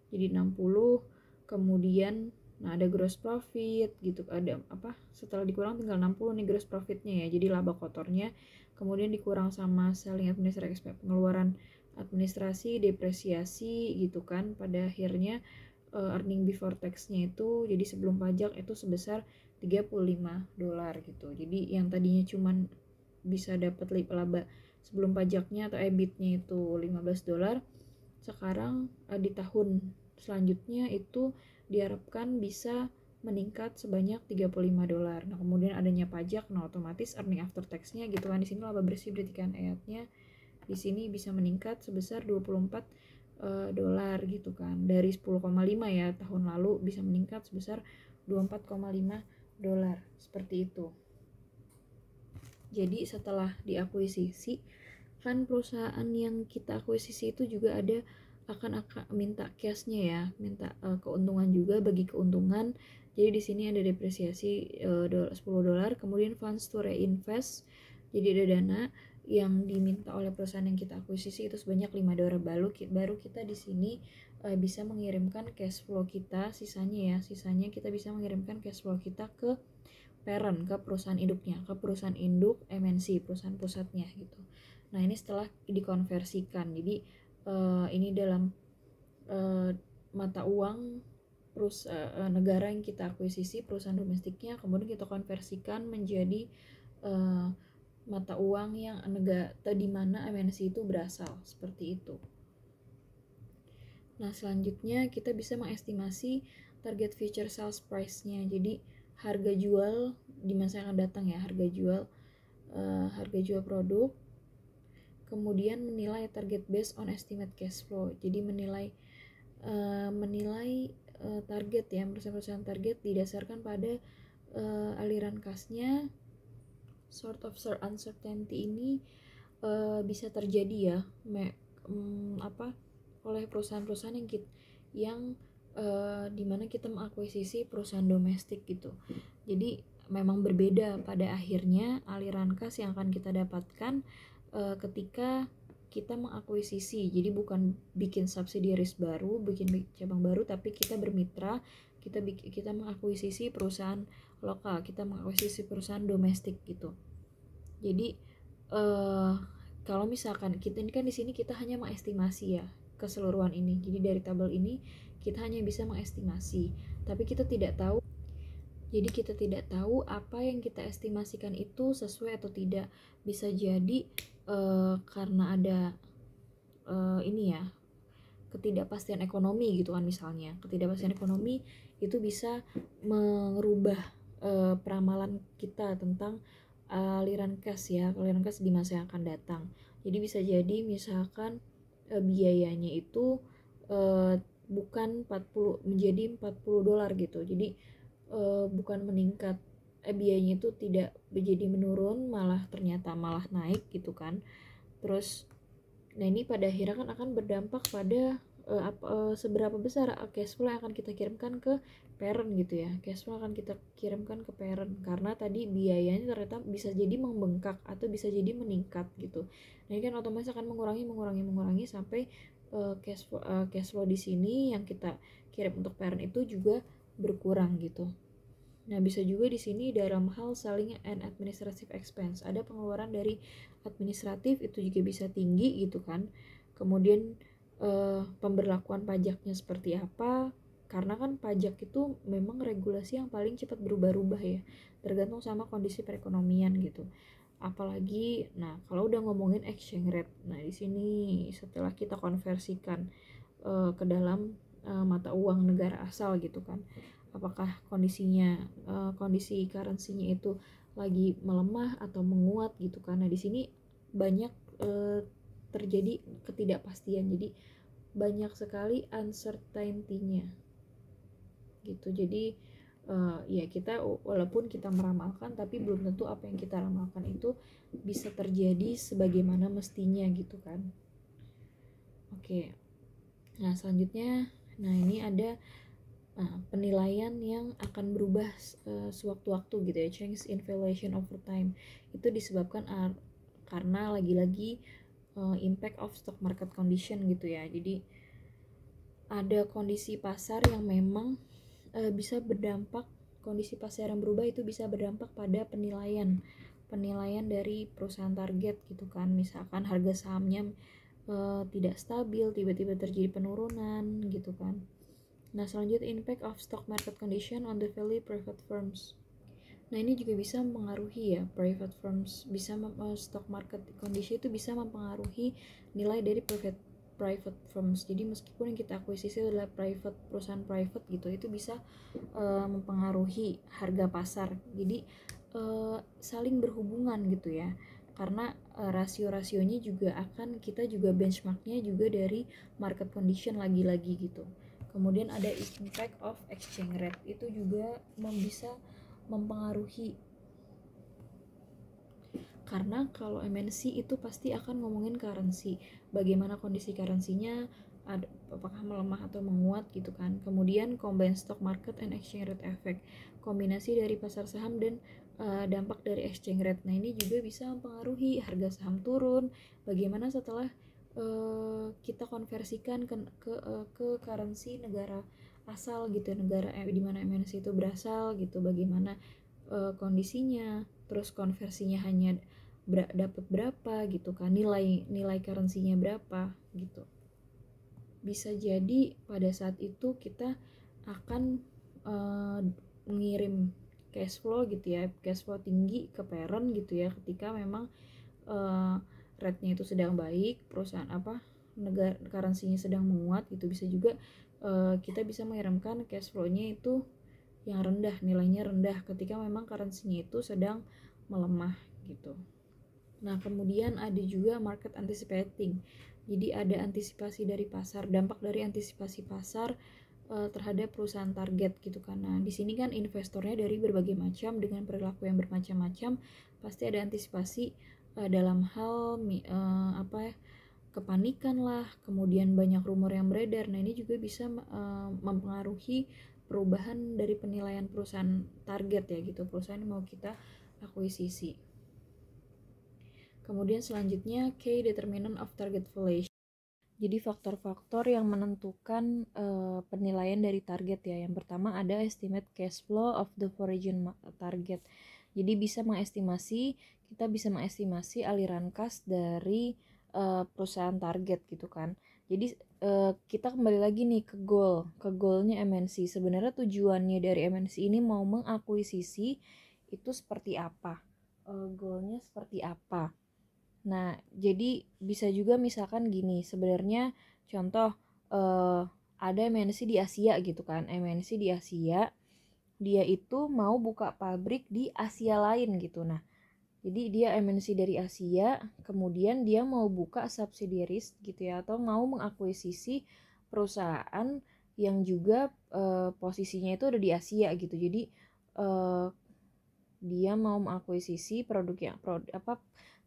jadi 60. Kemudian nah ada gross profit gitu, ada setelah dikurang tinggal 60 nih gross profitnya ya, jadi laba kotornya. Kemudian dikurang sama selling administrative expense, pengeluaran administrasi, depresiasi gitu kan. Pada akhirnya earning before tax-nya itu jadi sebelum pajak itu sebesar 35 dolar gitu. Jadi yang tadinya cuman bisa dapat laba sebelum pajaknya atau EBIT-nya itu 15 dolar, sekarang di tahun selanjutnya itu diharapkan bisa meningkat sebanyak 35 dolar. Nah, kemudian adanya pajak, nah otomatis earning after tax-nya gitu kan. Di sini laba bersih berarti kan ayatnya di sini bisa meningkat sebesar 24 dolar gitu kan. Dari 10,5 ya tahun lalu bisa meningkat sebesar 24,5 dolar. Seperti itu. Jadi setelah diakuisisi, kan perusahaan yang kita akuisisi itu juga akan minta cashnya ya, minta keuntungan juga, bagi keuntungan. Jadi di sini ada depresiasi $10, kemudian funds to reinvest. Jadi ada dana yang diminta oleh perusahaan yang kita akuisisi itu sebanyak $5, baru kita di sini bisa mengirimkan cash flow kita, sisanya kita bisa mengirimkan cash flow kita ke parent, ke perusahaan induknya, ke perusahaan induk MNC, perusahaan pusatnya gitu. Nah ini setelah dikonversikan, jadi ini dalam mata uang negara yang kita akuisisi, perusahaan domestiknya, kemudian kita konversikan menjadi mata uang yang negara di mana MNC itu berasal, seperti itu. Nah selanjutnya kita bisa mengestimasi target future sales price-nya. Jadi harga jual di masa yang akan datang ya, harga jual produk. Kemudian menilai target based on estimate cash flow. Jadi menilai target ya, perusahaan target didasarkan pada aliran kasnya. Sort of uncertainty ini bisa terjadi ya oleh perusahaan-perusahaan yang dimana kita mengakuisisi perusahaan domestik gitu. Jadi memang berbeda pada akhirnya aliran kas yang akan kita dapatkan ketika kita mengakuisisi. Jadi bukan bikin subsidiaries baru, bikin cabang baru, tapi kita bermitra, kita mengakuisisi perusahaan lokal, kita mengakuisisi perusahaan domestik gitu. Jadi kalau misalkan kita ini kan di sini kita hanya mengestimasi ya keseluruhan ini. Jadi dari tabel ini kita hanya bisa mengestimasi, tapi kita tidak tahu. Jadi kita tidak tahu apa yang kita estimasikan itu sesuai atau tidak. Bisa jadi karena ada ketidakpastian ekonomi gitu kan, misalnya ketidakpastian ekonomi itu bisa merubah peramalan kita tentang aliran kas di masa yang akan datang. Jadi bisa jadi misalkan biayanya itu bukan 40 menjadi $40 gitu. Jadi bukan meningkat, biayanya itu tidak menjadi menurun, ternyata malah naik gitu kan. Terus nah ini pada akhirnya kan akan berdampak pada seberapa besar cash flow yang akan kita kirimkan ke parent gitu ya. Cash flow akan kita kirimkan ke parent karena tadi biayanya ternyata bisa jadi membengkak atau bisa jadi meningkat gitu. Nah ini kan otomatis akan mengurangi sampai cash flow di sini yang kita kirim untuk parent itu juga berkurang gitu. Nah, bisa juga di sini dalam hal selling and administrative expense, ada pengeluaran dari administratif itu juga bisa tinggi gitu kan. Kemudian pemberlakuan pajaknya seperti apa? Karena kan pajak itu memang regulasi yang paling cepat berubah-ubah ya, tergantung sama kondisi perekonomian gitu. Apalagi, nah kalau udah ngomongin exchange rate, nah di sini setelah kita konversikan ke dalam mata uang negara asal gitu kan, apakah kondisi currency-nya itu lagi melemah atau menguat gitu. Karena di sini banyak terjadi ketidakpastian, jadi banyak sekali uncertainty-nya gitu. Jadi ya kita walaupun kita meramalkan, tapi belum tentu apa yang kita ramalkan itu bisa terjadi sebagaimana mestinya gitu kan. Oke. Nah selanjutnya, ini ada penilaian yang akan berubah sewaktu-waktu gitu ya, change in valuation over time. Itu disebabkan karena lagi-lagi impact of stock market condition gitu ya. Jadi ada kondisi pasar yang memang bisa berdampak, kondisi pasar yang berubah itu bisa berdampak pada penilaian dari perusahaan target gitu kan. Misalkan harga sahamnya tidak stabil, tiba-tiba terjadi penurunan gitu kan. Nah selanjutnya impact of stock market condition on the value private firms. Nah ini juga bisa mempengaruhi ya, private firms bisa stock market condition itu bisa mempengaruhi nilai dari private firms. Jadi meskipun yang kita akuisisi adalah perusahaan private gitu, itu bisa mempengaruhi harga pasar. Jadi saling berhubungan gitu ya, karena rasio-rasionya juga kita juga benchmarknya juga dari market condition lagi-lagi gitu. Kemudian ada impact of exchange rate, itu juga bisa mempengaruhi Karena kalau MNC itu pasti akan ngomongin currency, bagaimana kondisi currency-nya, apakah melemah atau menguat gitu kan. Kemudian combined stock market and exchange rate effect, kombinasi dari pasar saham dan dampak dari exchange rate. Nah ini juga bisa mempengaruhi harga saham turun, bagaimana setelah kita konversikan ke currency negara asal gitu, negara di mana MNC itu berasal gitu, bagaimana kondisinya, terus konversinya hanya dapat berapa gitu kan, nilai currency-nya berapa gitu. Bisa jadi pada saat itu kita akan mengirim cash flow gitu ya, cash flow tinggi ke parent gitu ya, ketika memang rate-nya itu sedang baik, perusahaan negara currency-nya sedang menguat gitu. Bisa juga kita bisa mengirimkan cash flow-nya itu yang rendah, nilainya rendah ketika memang currency-nya itu sedang melemah gitu. Nah, kemudian ada juga market anticipating. Jadi ada antisipasi dari pasar, dampak dari antisipasi pasar terhadap perusahaan target gitu kan. Nah, di sini kan investornya dari berbagai macam dengan perilaku yang bermacam-macam, pasti ada antisipasi dalam hal kepanikan lah, kemudian banyak rumor yang beredar. Nah, ini juga bisa mempengaruhi perubahan dari penilaian perusahaan target ya gitu, perusahaan yang mau kita akuisisi. Kemudian selanjutnya key determinant of target valuation. Jadi faktor-faktor yang menentukan penilaian dari target ya. Yang pertama ada estimate cash flow of the foreign target. Jadi kita bisa mengestimasi aliran kas dari perusahaan target gitu kan. Jadi kita kembali lagi nih ke goalnya MNC. Sebenarnya tujuannya dari MNC ini mau mengakuisisi itu seperti apa, goalnya seperti apa. Nah, jadi bisa juga misalkan gini, sebenarnya contoh ada MNC di Asia gitu kan, MNC di Asia, dia itu mau buka pabrik di Asia lain gitu. Nah, jadi dia MNC dari Asia, kemudian dia mau buka subsidiaries gitu ya, atau mau mengakuisisi perusahaan yang juga posisinya itu ada di Asia gitu. Jadi dia mau mengakuisisi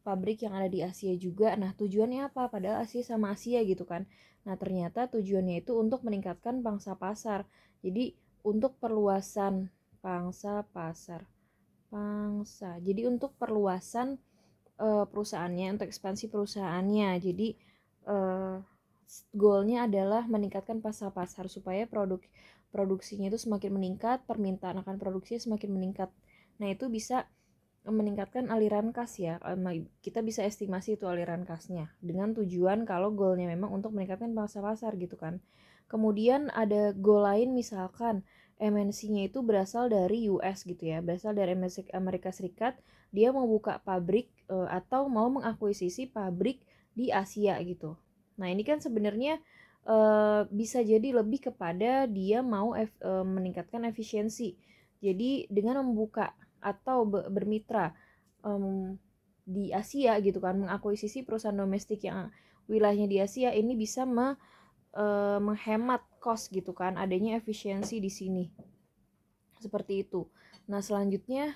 pabrik yang ada di Asia juga. Nah, tujuannya apa? Padahal Asia sama Asia gitu kan. Nah, ternyata tujuannya itu untuk meningkatkan pangsa pasar. Jadi, untuk perluasan pangsa pasar. Jadi, untuk perluasan perusahaannya, untuk ekspansi perusahaannya. Jadi, goalnya adalah meningkatkan pangsa pasar supaya produksinya itu semakin meningkat, permintaan akan produksi semakin meningkat. Nah, itu bisa meningkatkan aliran kas ya. Kita bisa estimasi itu aliran kasnya dengan tujuan kalau goalnya memang untuk meningkatkan pangsa pasar gitu kan. Kemudian ada goal lain, misalkan MNC-nya itu berasal dari US gitu ya, berasal dari Amerika Serikat, dia mau buka pabrik atau mau mengakuisisi pabrik di Asia gitu. Nah, ini kan sebenarnya bisa jadi lebih kepada dia mau meningkatkan efisiensi. Jadi dengan membuka atau bermitra di Asia gitu kan, mengakuisisi perusahaan domestik yang wilayahnya di Asia, ini bisa menghemat cost gitu kan, adanya efisiensi di sini seperti itu. Nah, selanjutnya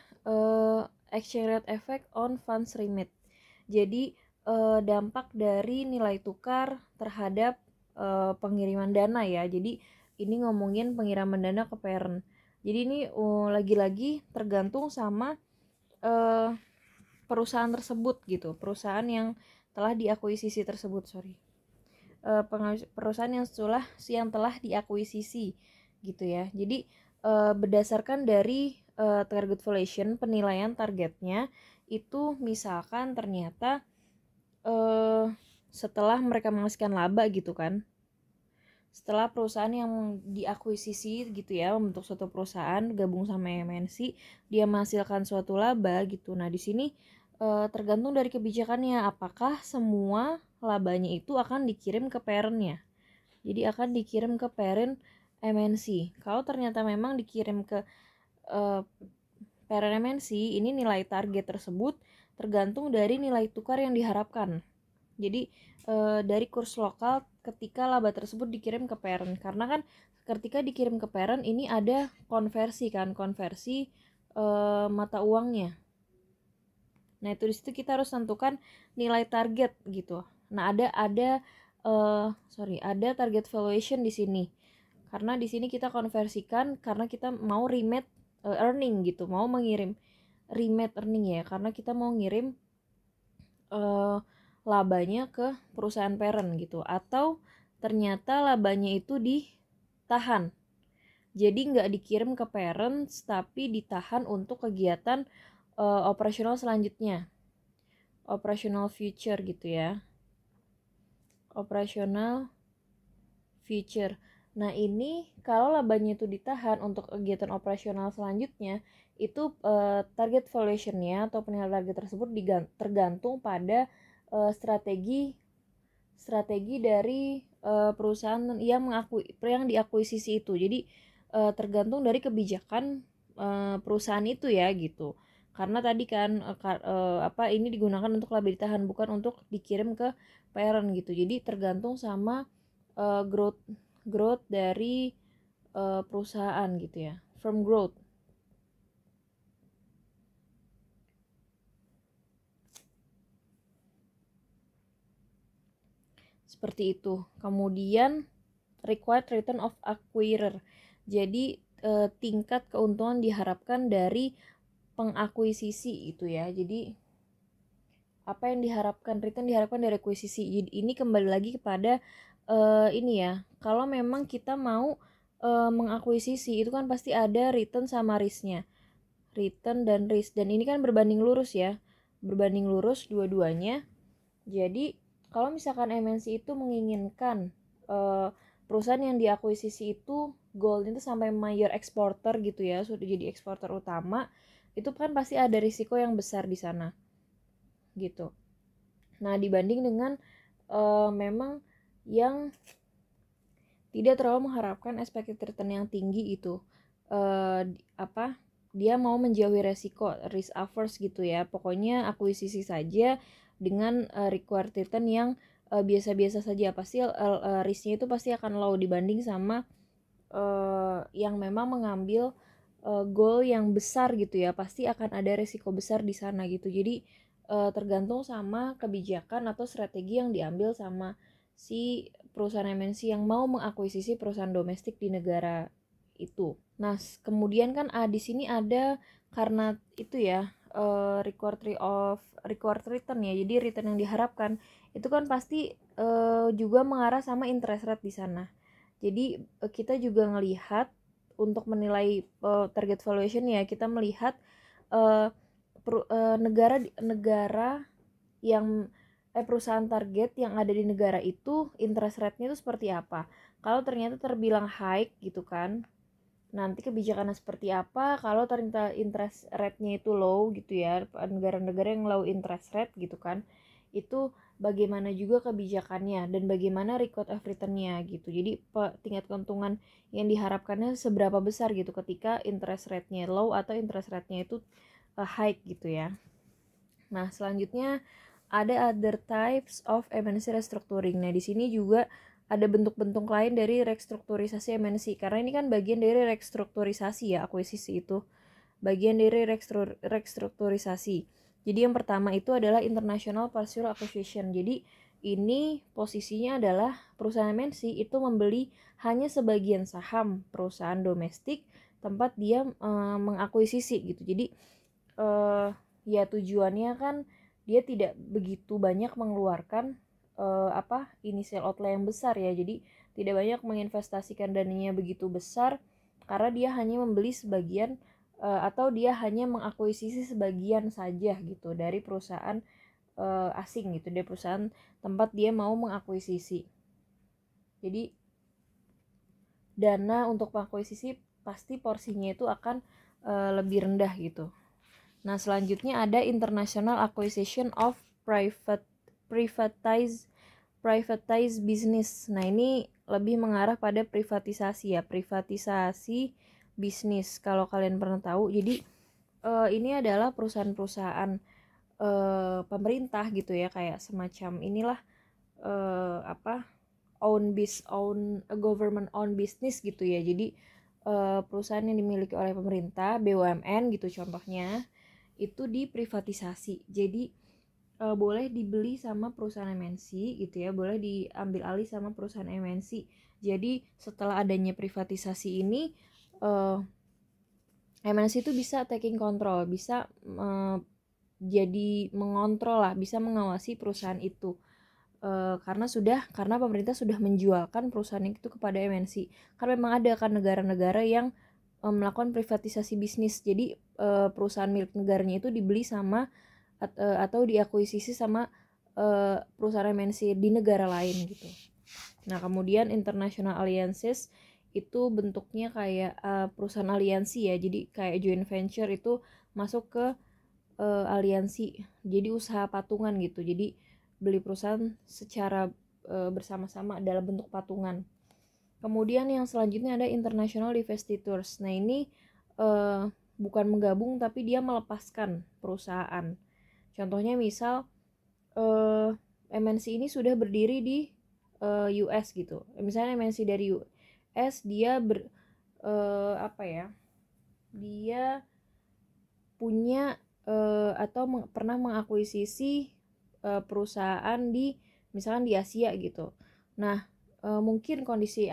exchange rate effect on funds remit. Jadi dampak dari nilai tukar terhadap pengiriman dana ya. Jadi ini ngomongin pengiriman dana ke parent. Jadi ini lagi-lagi tergantung sama perusahaan tersebut gitu, perusahaan yang telah diakuisisi tersebut, perusahaan yang telah diakuisisi gitu ya. Jadi berdasarkan dari target valuation, penilaian targetnya itu misalkan ternyata setelah mereka menghasilkan laba gitu kan, setelah perusahaan yang diakuisisi gitu ya, membentuk suatu perusahaan gabung sama MNC, dia menghasilkan suatu laba gitu. Nah, di sini tergantung dari kebijakannya, apakah semua labanya itu akan dikirim ke parentnya. Jadi akan dikirim ke parent MNC. Kalau ternyata memang dikirim ke parent MNC, ini nilai target tersebut tergantung dari nilai tukar yang diharapkan. Jadi dari kurs lokal ketika laba tersebut dikirim ke parent, karena kan ketika dikirim ke parent ini ada konversi mata uangnya. Nah, itu di situ kita harus tentukan nilai target gitu. Nah, ada target valuation di sini. Karena di sini kita konversikan karena kita mau remit earning gitu, mau mengirim remit earning ya, karena kita mau ngirim labanya ke perusahaan parent gitu, atau ternyata labanya itu ditahan, jadi nggak dikirim ke parents tapi ditahan untuk kegiatan operasional selanjutnya, operational future gitu ya, operational future. Nah, ini kalau labanya itu ditahan untuk kegiatan operasional selanjutnya, itu target valuation-nya atau penilaian target tersebut tergantung pada strategi dari perusahaan yang diakuisisi itu. Jadi tergantung dari kebijakan perusahaan itu ya gitu. Karena tadi kan ini digunakan untuk laba ditahan, bukan untuk dikirim ke parent gitu. Jadi tergantung sama growth dari perusahaan gitu ya, firm growth. Seperti itu. Kemudian required return of acquirer. Jadi tingkat keuntungan diharapkan dari pengakuisisi itu ya. Jadi apa yang diharapkan, return diharapkan dari akuisisi. Jadi ini kembali lagi kepada ini ya. Kalau memang kita mau mengakuisisi, itu kan pasti ada return sama risk-nya. Return dan risk. Dan ini kan berbanding lurus ya. Berbanding lurus dua-duanya. Jadi kalau misalkan MNC itu menginginkan perusahaan yang diakuisisi itu goalnya itu sampai major exporter gitu ya, sudah jadi eksporter utama, itu kan pasti ada risiko yang besar di sana gitu. Nah, dibanding dengan memang yang tidak terlalu mengharapkan expected return yang tinggi itu, dia mau menjauhi resiko, risk averse gitu ya. Pokoknya akuisisi saja dengan required return yang biasa-biasa saja. Pasti risknya itu pasti akan low dibanding sama yang memang mengambil goal yang besar gitu ya. Pasti akan ada resiko besar di sana gitu. Jadi tergantung sama kebijakan atau strategi yang diambil sama si perusahaan MNC yang mau mengakuisisi perusahaan domestik di negara itu. Nah, kemudian kan di sini ada karena itu ya required return ya. Jadi return yang diharapkan itu kan pasti juga mengarah sama interest rate di sana. Jadi kita juga ngelihat untuk menilai target valuation ya, kita melihat negara yang perusahaan target yang ada di negara itu interest rate-nya itu seperti apa. Kalau ternyata terbilang high gitu kan, nanti kebijakannya seperti apa. Kalau ternyata interest rate-nya itu low gitu ya, negara-negara yang low interest rate gitu kan, itu bagaimana juga kebijakannya dan bagaimana record of return-nya gitu. Jadi tingkat keuntungan yang diharapkannya seberapa besar gitu ketika interest rate-nya low atau interest rate-nya itu high gitu ya. Nah, selanjutnya ada other types of MNC restructuring. Nah, di sini juga ada bentuk-bentuk lain dari restrukturisasi MNC, karena ini kan bagian dari restrukturisasi ya, akuisisi itu bagian dari restrukturisasi. Jadi yang pertama itu adalah international partial acquisition. Jadi ini posisinya adalah perusahaan MNC itu membeli hanya sebagian saham perusahaan domestik tempat dia mengakuisisi gitu. Jadi ya tujuannya kan dia tidak begitu banyak mengeluarkan initial outlay yang besar ya. Jadi tidak banyak menginvestasikan dananya begitu besar karena dia hanya membeli sebagian atau dia hanya mengakuisisi sebagian saja gitu dari perusahaan asing gitu, dari perusahaan tempat dia mau mengakuisisi. Jadi dana untuk mengakuisisi pasti porsinya itu akan lebih rendah gitu. Nah, selanjutnya ada international acquisition of privatized business. Nah, ini lebih mengarah pada privatisasi ya, privatisasi bisnis. Kalau kalian pernah tahu, jadi ini adalah perusahaan-perusahaan pemerintah gitu ya, kayak semacam inilah government own business gitu ya. Jadi perusahaan yang dimiliki oleh pemerintah, BUMN gitu contohnya, itu diprivatisasi. Jadi boleh dibeli sama perusahaan MNC gitu ya, boleh diambil alih sama perusahaan MNC. Jadi setelah adanya privatisasi ini MNC itu bisa taking control, bisa jadi mengontrol lah, bisa mengawasi perusahaan itu. Karena pemerintah sudah menjualkan perusahaan itu kepada MNC. Karena memang ada kan negara-negara yang melakukan privatisasi bisnis. Jadi perusahaan milik negaranya itu dibeli sama atau diakuisisi sama perusahaan MNC di negara lain gitu. Nah, kemudian international alliances itu bentuknya kayak perusahaan aliansi ya. Jadi kayak joint venture itu masuk ke aliansi. Jadi usaha patungan gitu. Jadi beli perusahaan secara bersama-sama dalam bentuk patungan. Kemudian yang selanjutnya ada international divestitures. Nah, ini bukan menggabung tapi dia melepaskan perusahaan. Contohnya misal MNC ini sudah berdiri di US gitu. Misalnya MNC dari US dia dia punya atau pernah mengakuisisi perusahaan di misalkan di Asia gitu. Nah, mungkin kondisi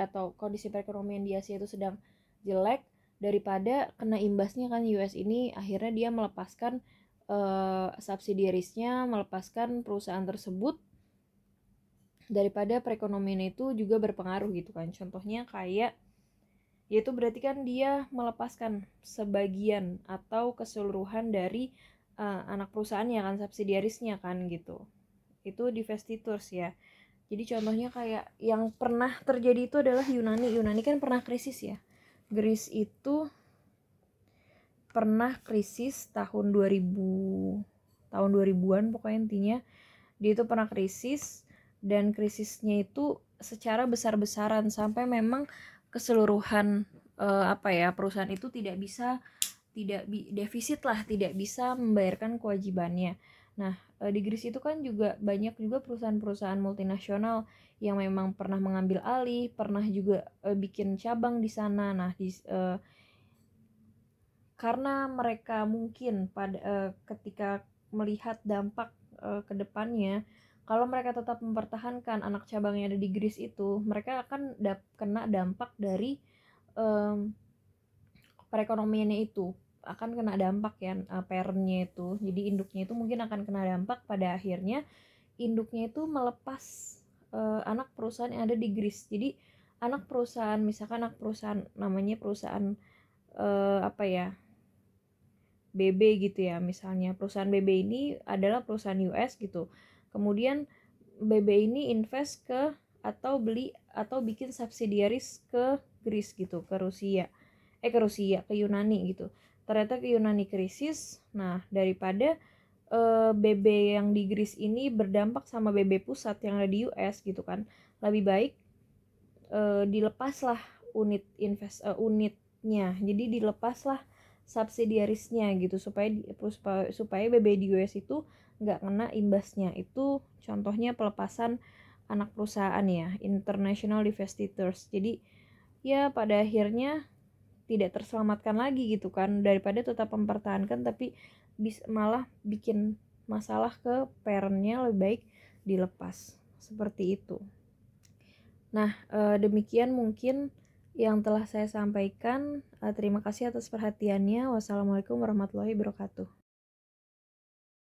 perekonomian di Asia itu sedang jelek, daripada kena imbasnya kan US ini akhirnya dia melepaskan subsidiarisnya, melepaskan perusahaan tersebut, daripada perekonomian itu juga berpengaruh gitu kan. Contohnya kayak yaitu berarti kan dia melepaskan sebagian atau keseluruhan dari anak perusahaannya kan, subsidiarisnya kan gitu. Itu divestitures ya. Jadi contohnya kayak yang pernah terjadi itu adalah Yunani kan pernah krisis ya. Greece itu pernah krisis tahun 2000-an pokoknya intinya. Dia itu pernah krisis, dan krisisnya itu secara besar-besaran sampai memang keseluruhan perusahaan itu defisit lah, tidak bisa membayarkan kewajibannya. Nah, di Greece itu kan juga banyak juga perusahaan-perusahaan multinasional yang memang pernah mengambil alih, pernah juga bikin cabang di sana. Nah, karena mereka mungkin ketika melihat dampak ke depannya, kalau mereka tetap mempertahankan anak cabang yang ada di Greece itu, mereka akan kena dampak dari perekonomiannya itu, akan kena dampak ya, parentnya itu, jadi induknya itu mungkin akan kena dampak. Pada akhirnya induknya itu melepas anak perusahaan yang ada di Greece. Jadi misalkan anak perusahaan namanya perusahaan BB gitu ya, misalnya perusahaan BB ini adalah perusahaan US gitu. Kemudian BB ini invest ke atau beli atau bikin subsidiaris ke Greece gitu, ke Yunani gitu. Ternyata ke Yunani krisis. Nah, daripada BB yang di Greece ini berdampak sama BB pusat yang ada di US gitu kan, lebih baik dilepaslah unitnya. Jadi dilepaslah subsidiarisnya gitu, supaya BB di US itu nggak kena imbasnya. Itu contohnya pelepasan anak perusahaan ya, international divestitures. Jadi ya pada akhirnya tidak terselamatkan lagi gitu kan, daripada tetap mempertahankan tapi malah bikin masalah ke parentnya, lebih baik dilepas seperti itu. Nah, demikian mungkin yang telah saya sampaikan. Terima kasih atas perhatiannya. Wassalamualaikum warahmatullahi wabarakatuh.